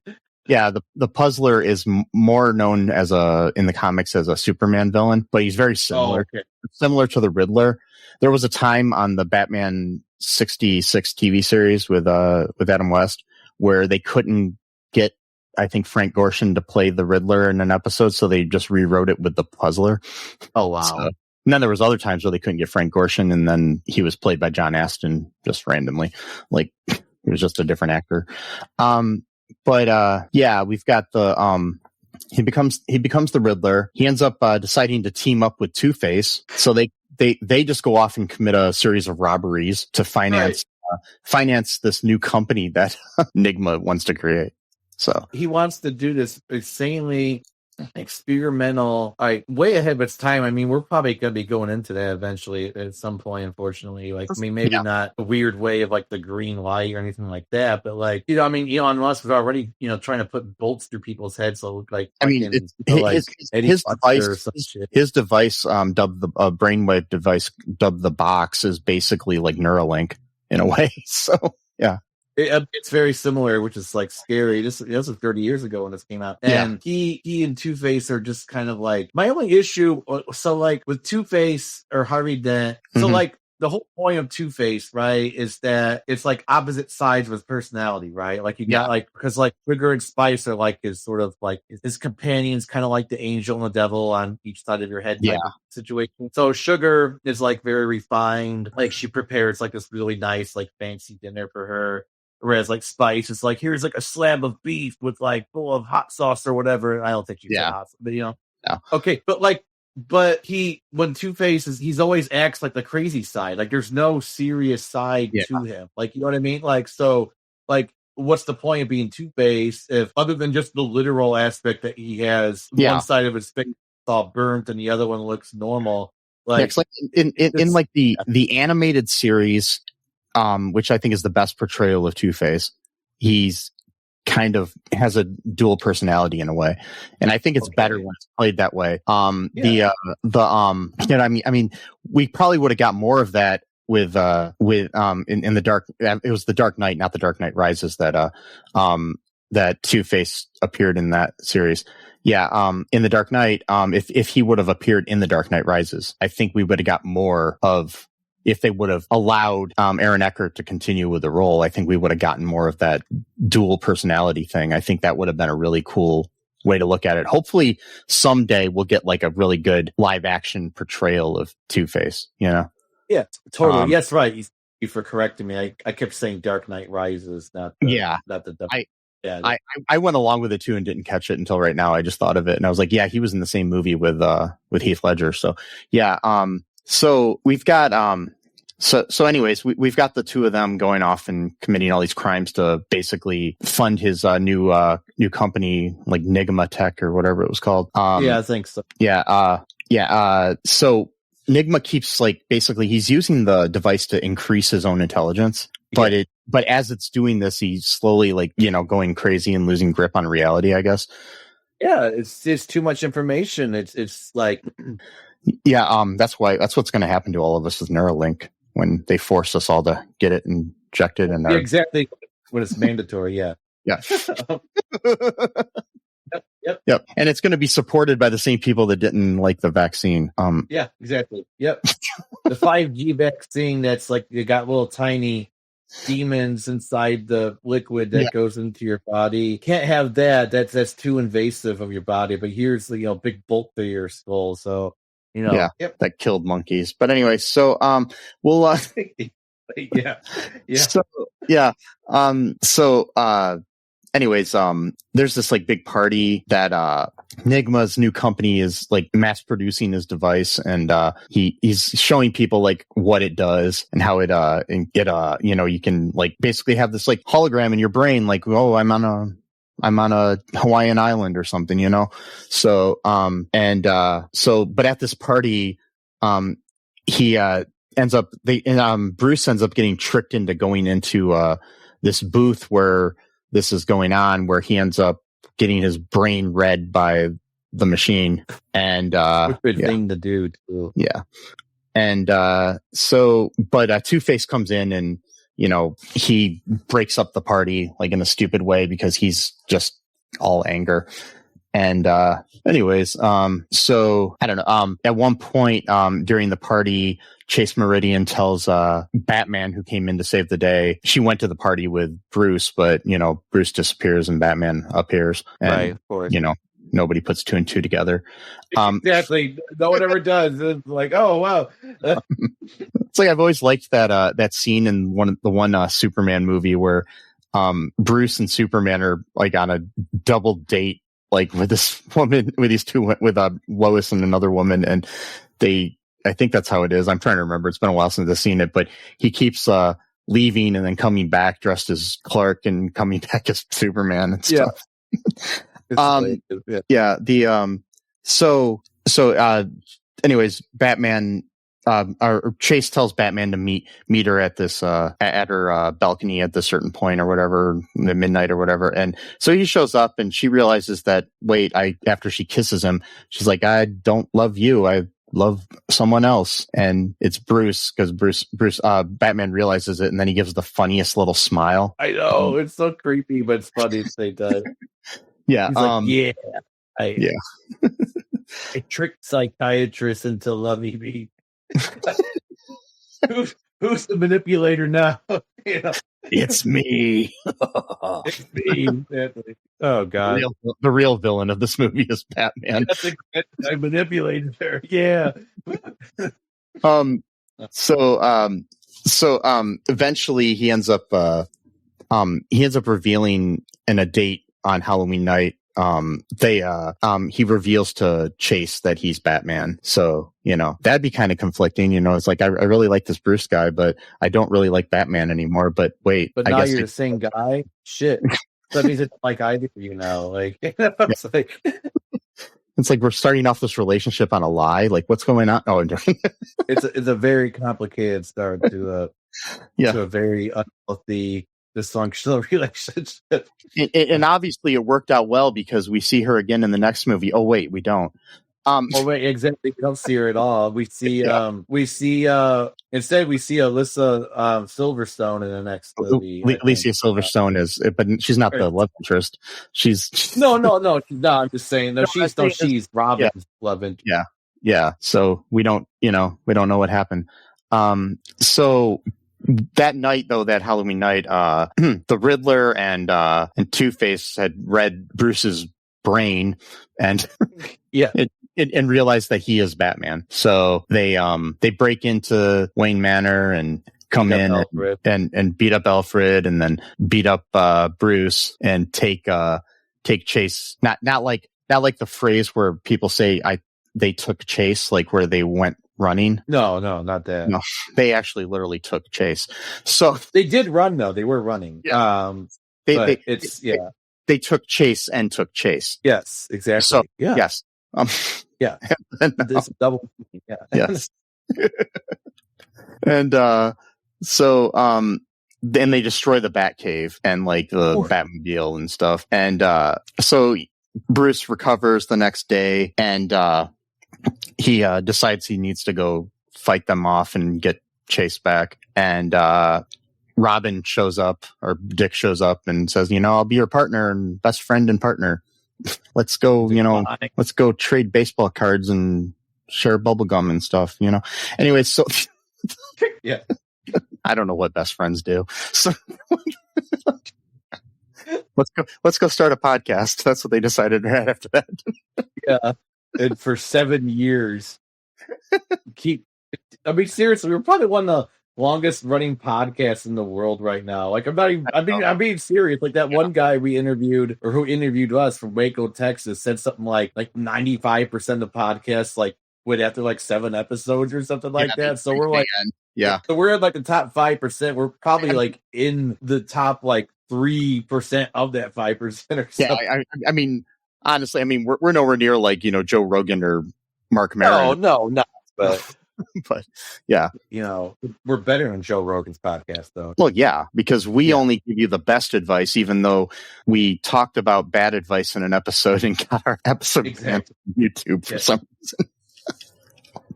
Yeah, the Puzzler is more known in the comics as a Superman villain, but he's very similar. Oh, okay. Similar to the Riddler. There was a time on the Batman 66 TV series with Adam West where they couldn't get, I think, Frank Gorshin to play the Riddler in an episode, so they just rewrote it with the Puzzler. Oh, wow. And then there was other times where they couldn't get Frank Gorshin, and then he was played by John Astin just randomly. Like, he was just a different actor. We've got the he becomes the Riddler. He ends up deciding to team up with Two-Face. So they just go off and commit a series of robberies to finance this new company that Nygma wants to create. So he wants to do this insanely experimental, way ahead of its time. I mean, we're probably going to be going into that eventually at some point, unfortunately. Like, I mean, maybe not a weird way of like the green light or anything like that, but like, Elon Musk was already, trying to put bolts through people's heads. So like, his device, dubbed the brainwave device, dubbed the box, is basically like Neuralink. in a way. So yeah. It's very similar, which is like scary. This was 30 years ago when this came out, and he and Two-Face are just kind of like my only issue. So like with Two-Face or Harvey Dent, so like the whole point of Two-Face, right, is that it's like opposite sides of his personality, right? Like you got like, because like Sugar and Spice are like his sort of like his companions, kind of like the angel and the devil on each side of your head type of situation. So Sugar is like very refined, like she prepares like this really nice like fancy dinner for her. Whereas like Spice is like, here's like a slab of beef with like full of hot sauce or whatever. I don't think she said hot sauce, but you know. No. Okay, but when Two-Face he's always acts like the crazy side. Like there's no serious side to him. Like, you know what I mean? Like, so like what's the point of being Two-Face if other than just the literal aspect that he has one side of his face all burnt and the other one looks normal. Like, it's like in like the animated series, which I think is the best portrayal of Two-Face. He's kind of has a dual personality in a way, and I think it's better when it's played that way. You know what I mean, we probably would have got more of that with in the Dark. It was the Dark Knight, not the Dark Knight Rises, that Two-Face appeared in that series. Yeah, in the Dark Knight, if he would have appeared in the Dark Knight Rises, I think we would have got more of. If they would have allowed Aaron Eckhart to continue with the role, I think we would have gotten more of that dual personality thing. I think that would have been a really cool way to look at it. Hopefully someday we'll get like a really good live action portrayal of Two-Face, you know? Yeah, totally. Yes, right. You for correcting me. I kept saying Dark Knight Rises, not the I went along with it too and didn't catch it until right now. I just thought of it and I was like, yeah, he was in the same movie with Heath Ledger. So yeah, so we've got so anyways, we've got the two of them going off and committing all these crimes to basically fund his new company, like Nygma Tech or whatever it was called. Yeah, I think so. So Nygma keeps like basically he's using the device to increase his own intelligence, but as it's doing this, he's slowly like, you know, going crazy and losing grip on reality, I guess. Yeah, it's too much information. It's like that's what's going to happen to all of us with Neuralink when they force us all to get it injected. And exactly when it's mandatory. Yeah. Yep. And it's going to be supported by the same people that didn't like the vaccine. Yeah, exactly. Yep. The 5G vaccine that's like you got little tiny demons inside the liquid that goes into your body. Can't have that. That's too invasive of your body. But here's the big bulk to your skull. So that killed monkeys. But anyway, so we'll anyways, there's this like big party that Nygma's new company is like mass producing his device, and he's showing people like what it does and how it you can like basically have this like hologram in your brain, like, oh, I'm on a Hawaiian island or something, you know? So, but at this party, he Bruce ends up getting tricked into going into this booth where this is going on, where he ends up getting his brain read by the machine. And good thing to do too. Yeah. And but Two-Face comes in and, you know, he breaks up the party like in a stupid way because he's just all anger. And anyways, so I don't know. At one point during the party, Chase Meridian tells Batman, who came in to save the day, she went to the party with Bruce, but you know, Bruce disappears and Batman appears. And, right, of course. You know, nobody puts two and two together. Exactly. No one ever does. It's like, oh wow. It's like I've always liked that scene in the one Superman movie where Bruce and Superman are like on a double date, like with this woman, with these two, with Lois and another woman, and I think that's how it is. I'm trying to remember. It's been a while since I've seen it, but he keeps leaving and then coming back dressed as Clark and coming back as Superman and stuff. Anyways, Batman, or Chase tells Batman to meet her at this, at her balcony at this certain point or whatever, the midnight or whatever. And so he shows up and she realizes that, after she kisses him, she's like, I don't love you. I love someone else, and it's Bruce, because Batman realizes it, and then he gives the funniest little smile. I know, it's so creepy, but it's funny at the same time. Yeah. He's like, yeah. I tricked psychiatrists into loving me. Who's the manipulator now? You know? It's me. It's me. Oh God! The real villain of this movie is Batman. I manipulated her. Yeah. So eventually he ends up revealing in a date on Halloween night. He reveals to Chase that he's Batman. So, that'd be kind of conflicting. It's like, I really like this Bruce guy, but I don't really like Batman anymore. But wait, but now you're the same guy? Shit. That means it's like I do, Like, it's like we're starting off this relationship on a lie. Like, what's going on? Oh, it's a very complicated start to a very unhealthy, dysfunctional relationship. And obviously it worked out well, because we see her again in the next movie. Oh wait, we don't. Exactly. We don't see her at all. We see instead we see Alyssa Silverstone in the next movie. Alicia Silverstone is, but she's not the love interest. She's no. I'm just saying. She's Robin's love interest. Yeah. So we don't know what happened. So that night, though, that Halloween night, the Riddler and Two-Face had read Bruce's brain and and realized that he is Batman. So they break into Wayne Manor and come in and beat up Alfred, and then beat up Bruce and take Chase. Not like the phrase where people say they took Chase, like where they went running. No, not that. No, they actually literally took Chase. So they did run, though. They were running. Yeah. They took Chase and took Chase. Yes, exactly. So yes. Yeah. This double. Yeah. Yes. And then they destroy the Batcave and like the Batmobile and stuff. And so Bruce recovers the next day, and he decides he needs to go fight them off and get Chase back. And Robin shows up, or Dick shows up, and says, I'll be your partner and best friend and partner. Let's go, let's go trade baseball cards and share bubblegum and stuff, Anyway, so yeah. I don't know what best friends do. So let's go start a podcast. That's what they decided right after that. Yeah. And for 7 years, seriously, we're probably one of the longest running podcasts in the world right now. Like, I'm being serious. Like, that one guy we interviewed, or who interviewed us from Waco, Texas, said something like 95% of the podcast went after 7 episodes or something like that. So we're so we're in the top 5%. We're probably in the top 3% of that 5% or something. Yeah, I mean, honestly, we're nowhere near Joe Rogan or Mark Maron. No, not. But but yeah, we're better than Joe Rogan's podcast, though. Well, yeah, because we only give you the best advice, even though we talked about bad advice in an episode and got our episode on YouTube for some reason.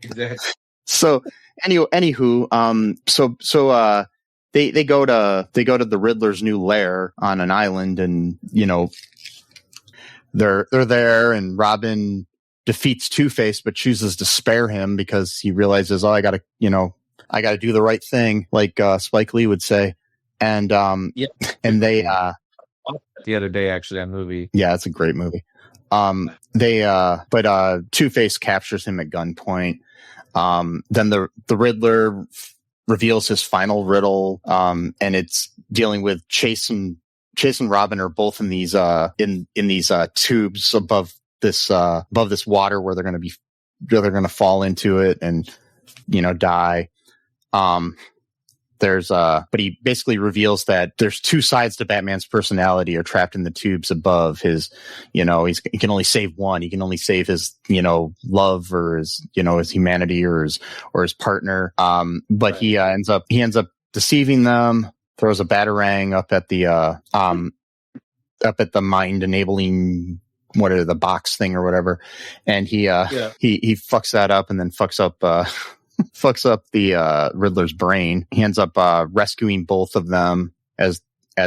Exactly. So anywho, they go to the Riddler's new lair on an island, and they're there, and Robin defeats Two-Face, but chooses to spare him because he realizes, I gotta do the right thing, like Spike Lee would say. And and they the other day, actually, on movie. Yeah, it's a great movie. But Two-Face captures him at gunpoint. Then the Riddler reveals his final riddle, and it's dealing with Chase and Robin are both in these in these tubes above this water where they're going to fall into it and die. But he basically reveals that there's two sides to Batman's personality are trapped in the tubes above his, he can only save one. He can only save his, love, or his, his humanity, or his partner. But he ends up deceiving them, throws a batarang up at the mind enabling the box thing or whatever, and he fucks that up and then fucks up the Riddler's brain. He ends up rescuing both of them as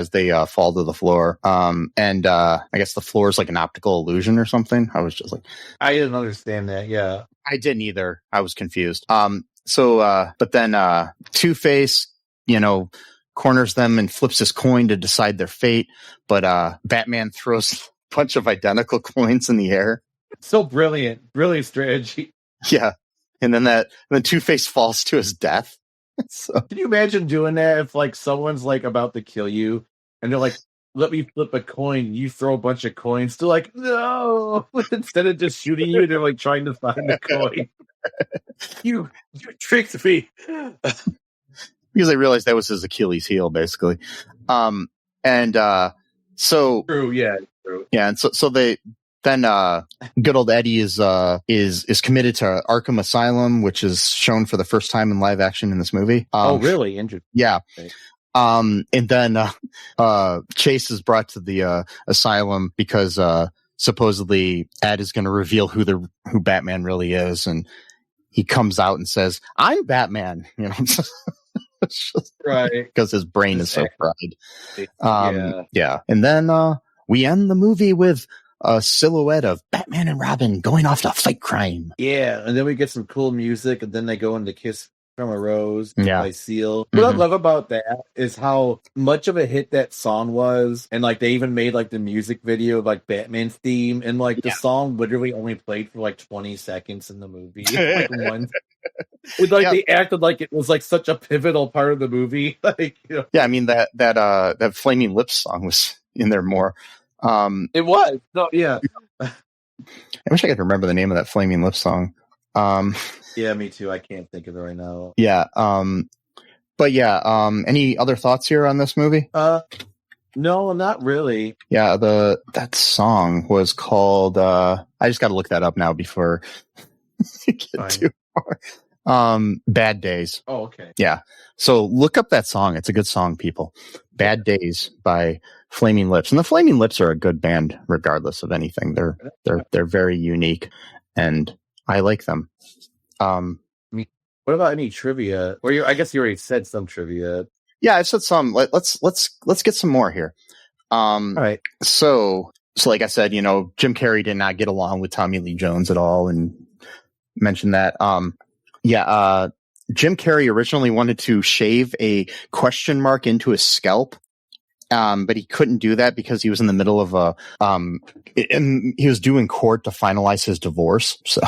they fall to the floor. And I guess the floor is like an optical illusion or something. I was just like, I didn't understand that. Yeah, I didn't either. I was confused. But then Two-Face, corners them and flips his coin to decide their fate. But Batman throws a bunch of identical coins in the air. So brilliant strategy. Yeah. And then Two-Face falls to his death. So. Can you imagine doing that if like someone's like about to kill you and they're like, let me flip a coin, you throw a bunch of coins, they're like, no, instead of just shooting you, they're like trying to find the coin. You tricked me. Because I realized that was his Achilles heel, basically. So true, yeah, true. Yeah, and so they then good old Eddie is committed to Arkham Asylum, which is shown for the first time in live action in this movie. Oh, really? Interesting. Yeah. Okay. And then Chase is brought to the asylum because supposedly Ed is going to reveal who Batman really is, and he comes out and says, "I'm Batman," right? Because his brain is so fried. Yeah. And then we end the movie with a silhouette of Batman and Robin going off to fight crime. Yeah, and then we get some cool music, and then they go into Kiss from a Rose by Seal. Mm-hmm. What I love about that is how much of a hit that song was, and like they even made like the music video of like Batman's theme, and like the song literally only played for like 20 seconds in the movie. Like one, with like they acted like it was like such a pivotal part of the movie. Like, yeah, I mean that Flaming Lips song was in there more. It was. No, yeah. I wish I could remember the name of that Flaming Lips song. Yeah, me too. I can't think of it right now. Yeah. But yeah, any other thoughts here on this movie? No, not really. Yeah, that song was called I just got to look that up now before you get too far. Bad Days. Oh, okay. Yeah. So look up that song. It's a good song, people. Bad Days by Flaming Lips. And the Flaming Lips are a good band regardless of anything. They're very unique and I like them. What about any trivia? Or I guess you already said some trivia. Yeah, I said some. Let's get some more here. All right. So like I said, Jim Carrey did not get along with Tommy Lee Jones at all, and mentioned that. Jim Carrey originally wanted to shave a question mark into his scalp. But he couldn't do that because he was in the middle of he was due in court to finalize his divorce. So,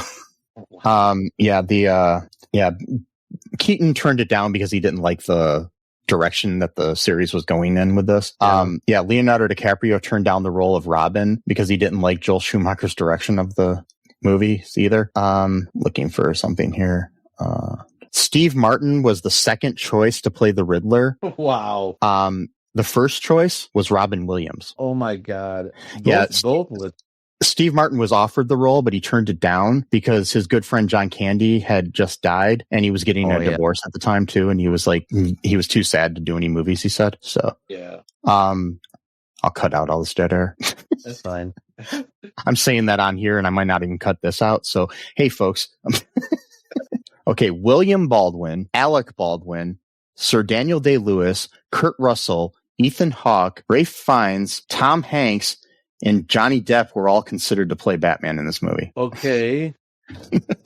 Keaton turned it down because he didn't like the direction that the series was going in with this. Leonardo DiCaprio turned down the role of Robin because he didn't like Joel Schumacher's direction of the movies either. Looking for something here. Steve Martin was the second choice to play the Riddler. Wow. The first choice was Robin Williams. Oh my God. Both. Steve Martin was offered the role, but he turned it down because his good friend John Candy had just died and he was getting a divorce at the time too. And he was like, he was too sad to do any movies, he said. So, I'll cut out all this dead air. That's fine. I'm saying that on here and I might not even cut this out. So, hey folks. Okay. William Baldwin, Alec Baldwin, Sir Daniel Day-Lewis, Kurt Russell, Ethan Hawke, Ralph Fiennes, Tom Hanks, and Johnny Depp were all considered to play Batman in this movie. Okay.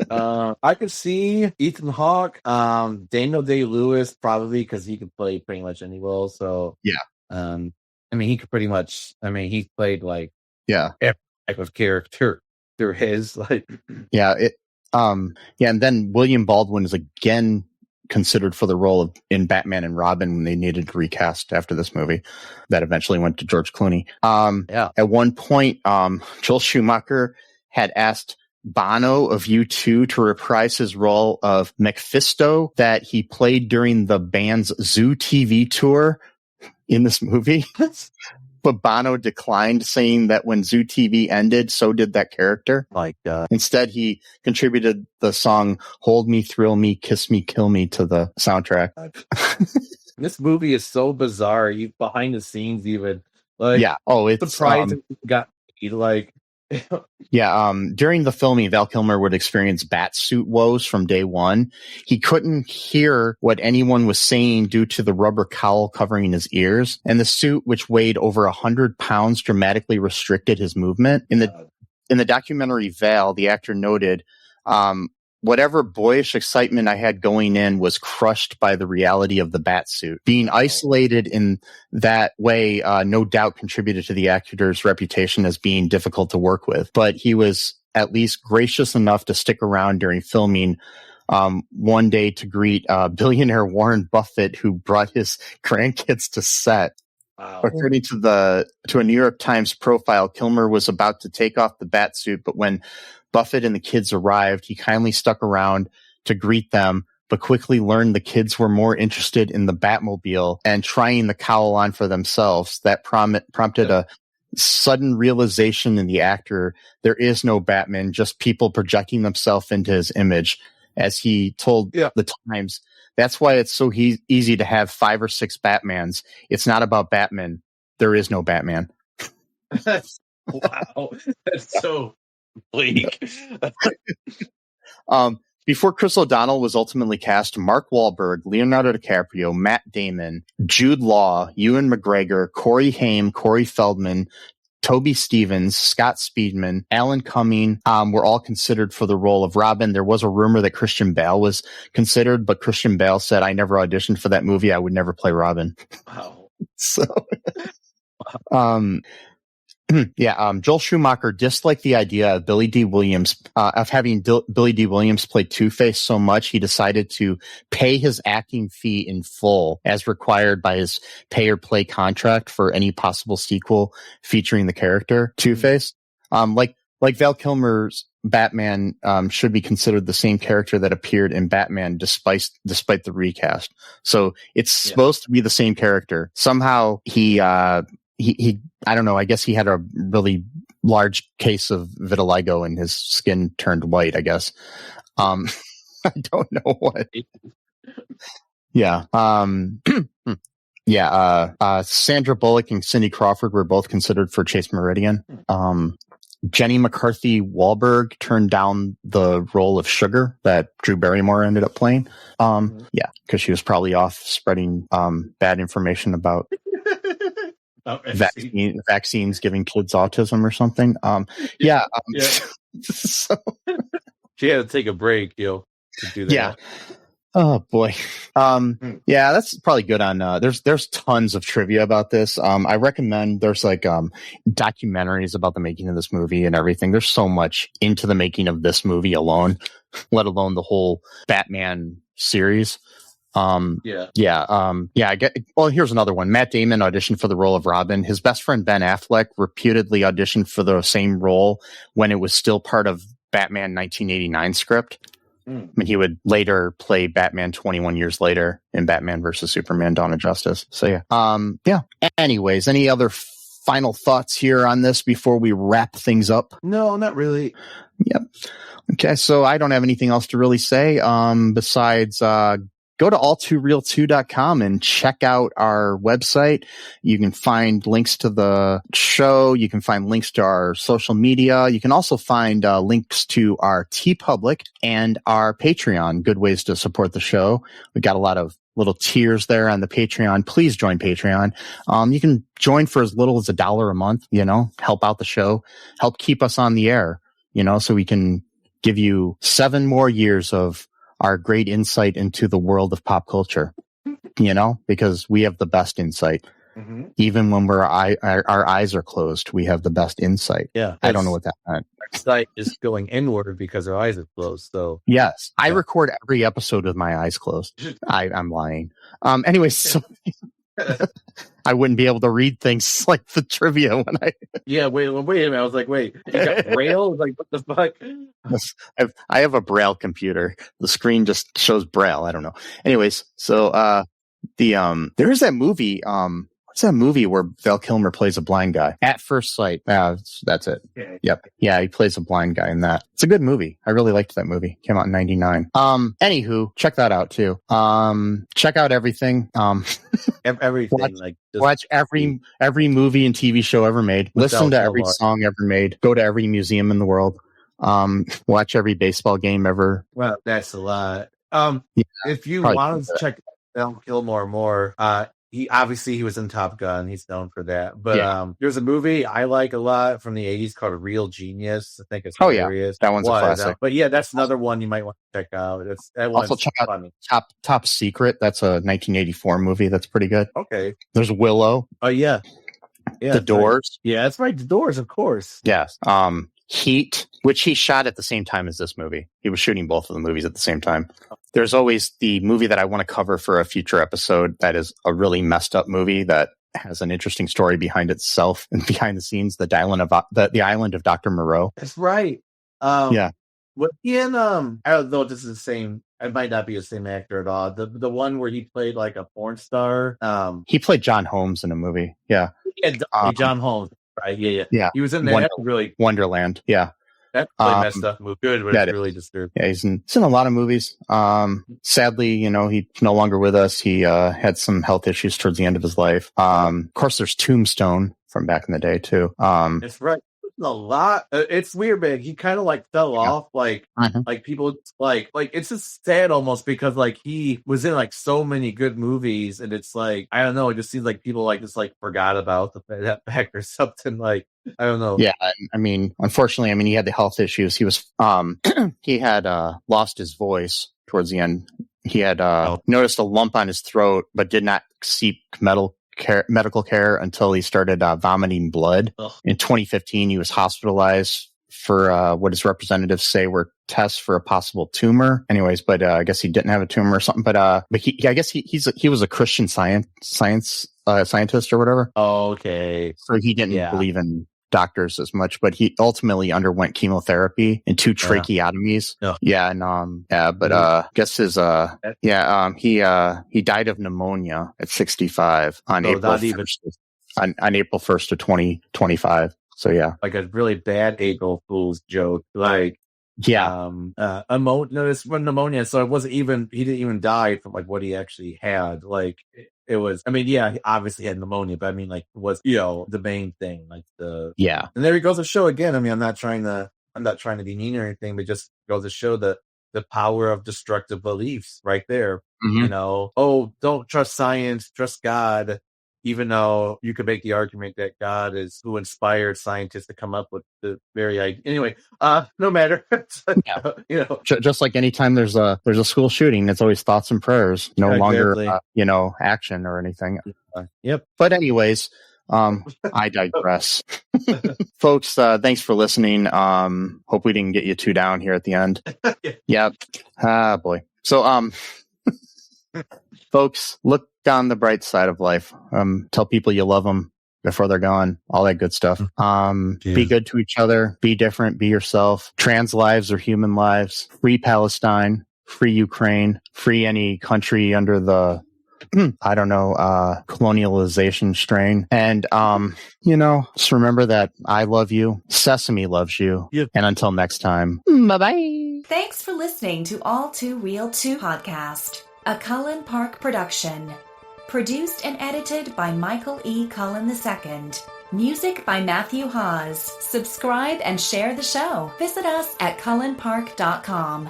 I could see Ethan Hawke, Daniel Day-Lewis, probably because he could play pretty much any role. So yeah. He could pretty much. He played like every type of character through his like. Yeah. And then William Baldwin is again considered for the role in Batman and Robin when they needed to recast after this movie that eventually went to George Clooney. At one point, Joel Schumacher had asked Bono of U2 to reprise his role of Mephisto that he played during the band's Zoo TV tour in this movie. But Bono declined, saying that when Zoo TV ended, so did that character. My God. Instead, he contributed the song Hold Me, Thrill Me, Kiss Me, Kill Me to the soundtrack. This movie is so bizarre. Behind the scenes, even. Like, it's surprised it got like Yeah, during the filming, Val Kilmer would experience bat suit woes from day one. He couldn't hear what anyone was saying due to the rubber cowl covering his ears, and the suit, which weighed over 100 pounds, dramatically restricted his movement. In the documentary Val, the actor noted, whatever boyish excitement I had going in was crushed by the reality of the bat suit. Being isolated in that way, no doubt contributed to the actor's reputation as being difficult to work with. But he was at least gracious enough to stick around during filming one day to greet billionaire Warren Buffett, who brought his grandkids to set. Wow. According to a New York Times profile, Kilmer was about to take off the bat suit, but when Buffett and the kids arrived, he kindly stuck around to greet them, but quickly learned the kids were more interested in the Batmobile and trying the cowl on for themselves. That prompted a sudden realization in the actor, there is no Batman, just people projecting themselves into his image. As he told the Times, that's why it's so easy to have 5 or 6 Batmans. It's not about Batman. There is no Batman. Wow. That's so bleak. Before Chris O'Donnell was ultimately cast, Mark Wahlberg, Leonardo DiCaprio, Matt Damon, Jude Law, Ewan McGregor, Corey Haim, Corey Feldman, Toby Stevens, Scott Speedman, Alan Cumming were all considered for the role of Robin. There was a rumor that Christian Bale was considered, but Christian Bale said, I never auditioned for that movie. I would never play Robin. Wow. So, Joel Schumacher disliked the idea of Billy D. Williams, of having Billy D. Williams play Two-Face so much, he decided to pay his acting fee in full as required by his pay-or-play contract for any possible sequel featuring the character Two-Face. Like Val Kilmer's Batman should be considered the same character that appeared in Batman despite the recast. So it's supposed to be the same character. Somehow he I don't know, I guess he had a really large case of vitiligo and his skin turned white, I guess. I don't know what. Yeah. Sandra Bullock and Cindy Crawford were both considered for Chase Meridian. Jenny McCarthy Wahlberg turned down the role of Sugar that Drew Barrymore ended up playing. Because she was probably off spreading bad information about vaccines giving kids autism or something. So she had to take a break, to do that. Yeah. Oh boy. That's probably good on, there's tons of trivia about this. I recommend there's documentaries about the making of this movie and everything. There's so much into the making of this movie alone, let alone the whole Batman series. Here's another one. Matt Damon auditioned for the role of Robin. His best friend Ben Affleck reputedly auditioned for the same role when it was still part of Batman 1989 script. I mean, he would later play Batman 21 years later in Batman vs. Superman: Dawn of Justice. So Anyways, any other final thoughts here on this before we wrap things up? No, not really. Yep. Okay, so I don't have anything else to really say. Besides, go to all2real2.com and check out our website. You can find links to the show. You can find links to our social media. You can also find links to our TeePublic and our Patreon. Good ways to support the show. We got a lot of little tiers there on the Patreon. Please join Patreon. You can join for as little as $1 a month, help out the show, help keep us on the air, so we can give you 7 more years of our great insight into the world of pop culture, because we have the best insight. Mm-hmm. Even when our eyes are closed, we have the best insight. Yeah. I don't know what that meant. Our sight is going inward because our eyes are closed. So yes, I record every episode with my eyes closed. I'm lying. Anyways, so I wouldn't be able to read things like the trivia when I. Yeah, wait a minute. I was like, wait, you got Braille? Like, what the fuck? I have a Braille computer. The screen just shows Braille. I don't know. Anyways, so there is that movie. What's that movie where Val Kilmer plays a blind guy? At First Sight. That's it. Okay. Yep. Yeah, he plays a blind guy in that. It's a good movie. I really liked that movie. Came out in 99. Anywho, check that out too. Check out everything. Everything. Watch every movie and TV show ever made. Listen to every song ever made. Go to every museum in the world. Watch every baseball game ever. Well, that's a lot. If you probably want to check Val Kilmer more, he was in Top Gun. He's known for that. But there's a movie I like a lot from the 80s called Real Genius. I think it's hilarious. That one's a classic. But yeah, that's another one you might want to check out. Also check out Top Secret. That's a 1984 movie. That's pretty good. Okay. There's Willow. Oh yeah. The Doors. Right. Yeah, that's right. The Doors, of course. Yes. Heat, which he shot at the same time as this movie. He was shooting both of the movies at the same time. There's always the movie that I want to cover for a future episode that is a really messed up movie that has an interesting story behind itself and behind the scenes. The Island of Dr. Moreau. That's right. Yeah. What in I don't know if this is the same. It might not be the same actor at all. The one where he played like a porn star. He played John Holmes in a movie. Yeah. John Holmes. Right. Yeah. He was in there. Really Wonderland. Yeah. That's really messed up movie. Good, but it's really disturbing. Yeah, he's in a lot of movies. Sadly, he's no longer with us. He had some health issues towards the end of his life. Of course, there's Tombstone from back in the day too. That's right. A lot. It's weird, man. He kind of like fell off. Like people like it's just sad almost because like he was in like so many good movies, and it's like I don't know. It just seems like people like just like forgot about that back or something. Like I don't know. Yeah, I mean, unfortunately, he had the health issues. He was he had lost his voice towards the end. He had noticed a lump on his throat, but did not seek medical care until he started vomiting blood. Ugh. In 2015, he was hospitalized for what his representatives say were tests for a possible tumor. Anyways, but I guess he didn't have a tumor or something. But I guess he was a Christian scientist or whatever. Oh, okay. So he didn't believe in doctors as much, but he ultimately underwent chemotherapy and 2 tracheotomies. Yeah, and I guess his he died of pneumonia at 65 on April 1st, on April 1st of 2025. So yeah, like a really bad April Fool's joke. Like pneumonia. So it wasn't even he didn't even die from like what he actually had. Like it was. He obviously had pneumonia, but like was the main thing. Like and there he goes to show again. I'm not trying to be mean or anything, but just goes to show the power of destructive beliefs right there. Mm-hmm. Don't trust science, trust God. Even though you could make the argument that God is who inspired scientists to come up with the very idea. Anyway, no matter. Just like anytime there's a school shooting, it's always thoughts and prayers, no longer action or anything. Yep. But anyways, I digress. Folks, thanks for listening. Hope we didn't get you too down here at the end. Yep. Ah, boy. So, folks, look on the bright side of life. Tell people you love them before they're gone. All that good stuff. Be good to each other. Be different. Be yourself. Trans lives are human lives. Free Palestine. Free Ukraine. Free any country under the colonialization strain. And, just remember that I love you. Sesame loves you. Yep. And until next time, bye-bye. Thanks for listening to All Too Real 2 podcast, a Cullen Park production. Produced and edited by Michael E. Cullen II. Music by Matthew Hawes. Subscribe and share the show. Visit us at cullenpark.com.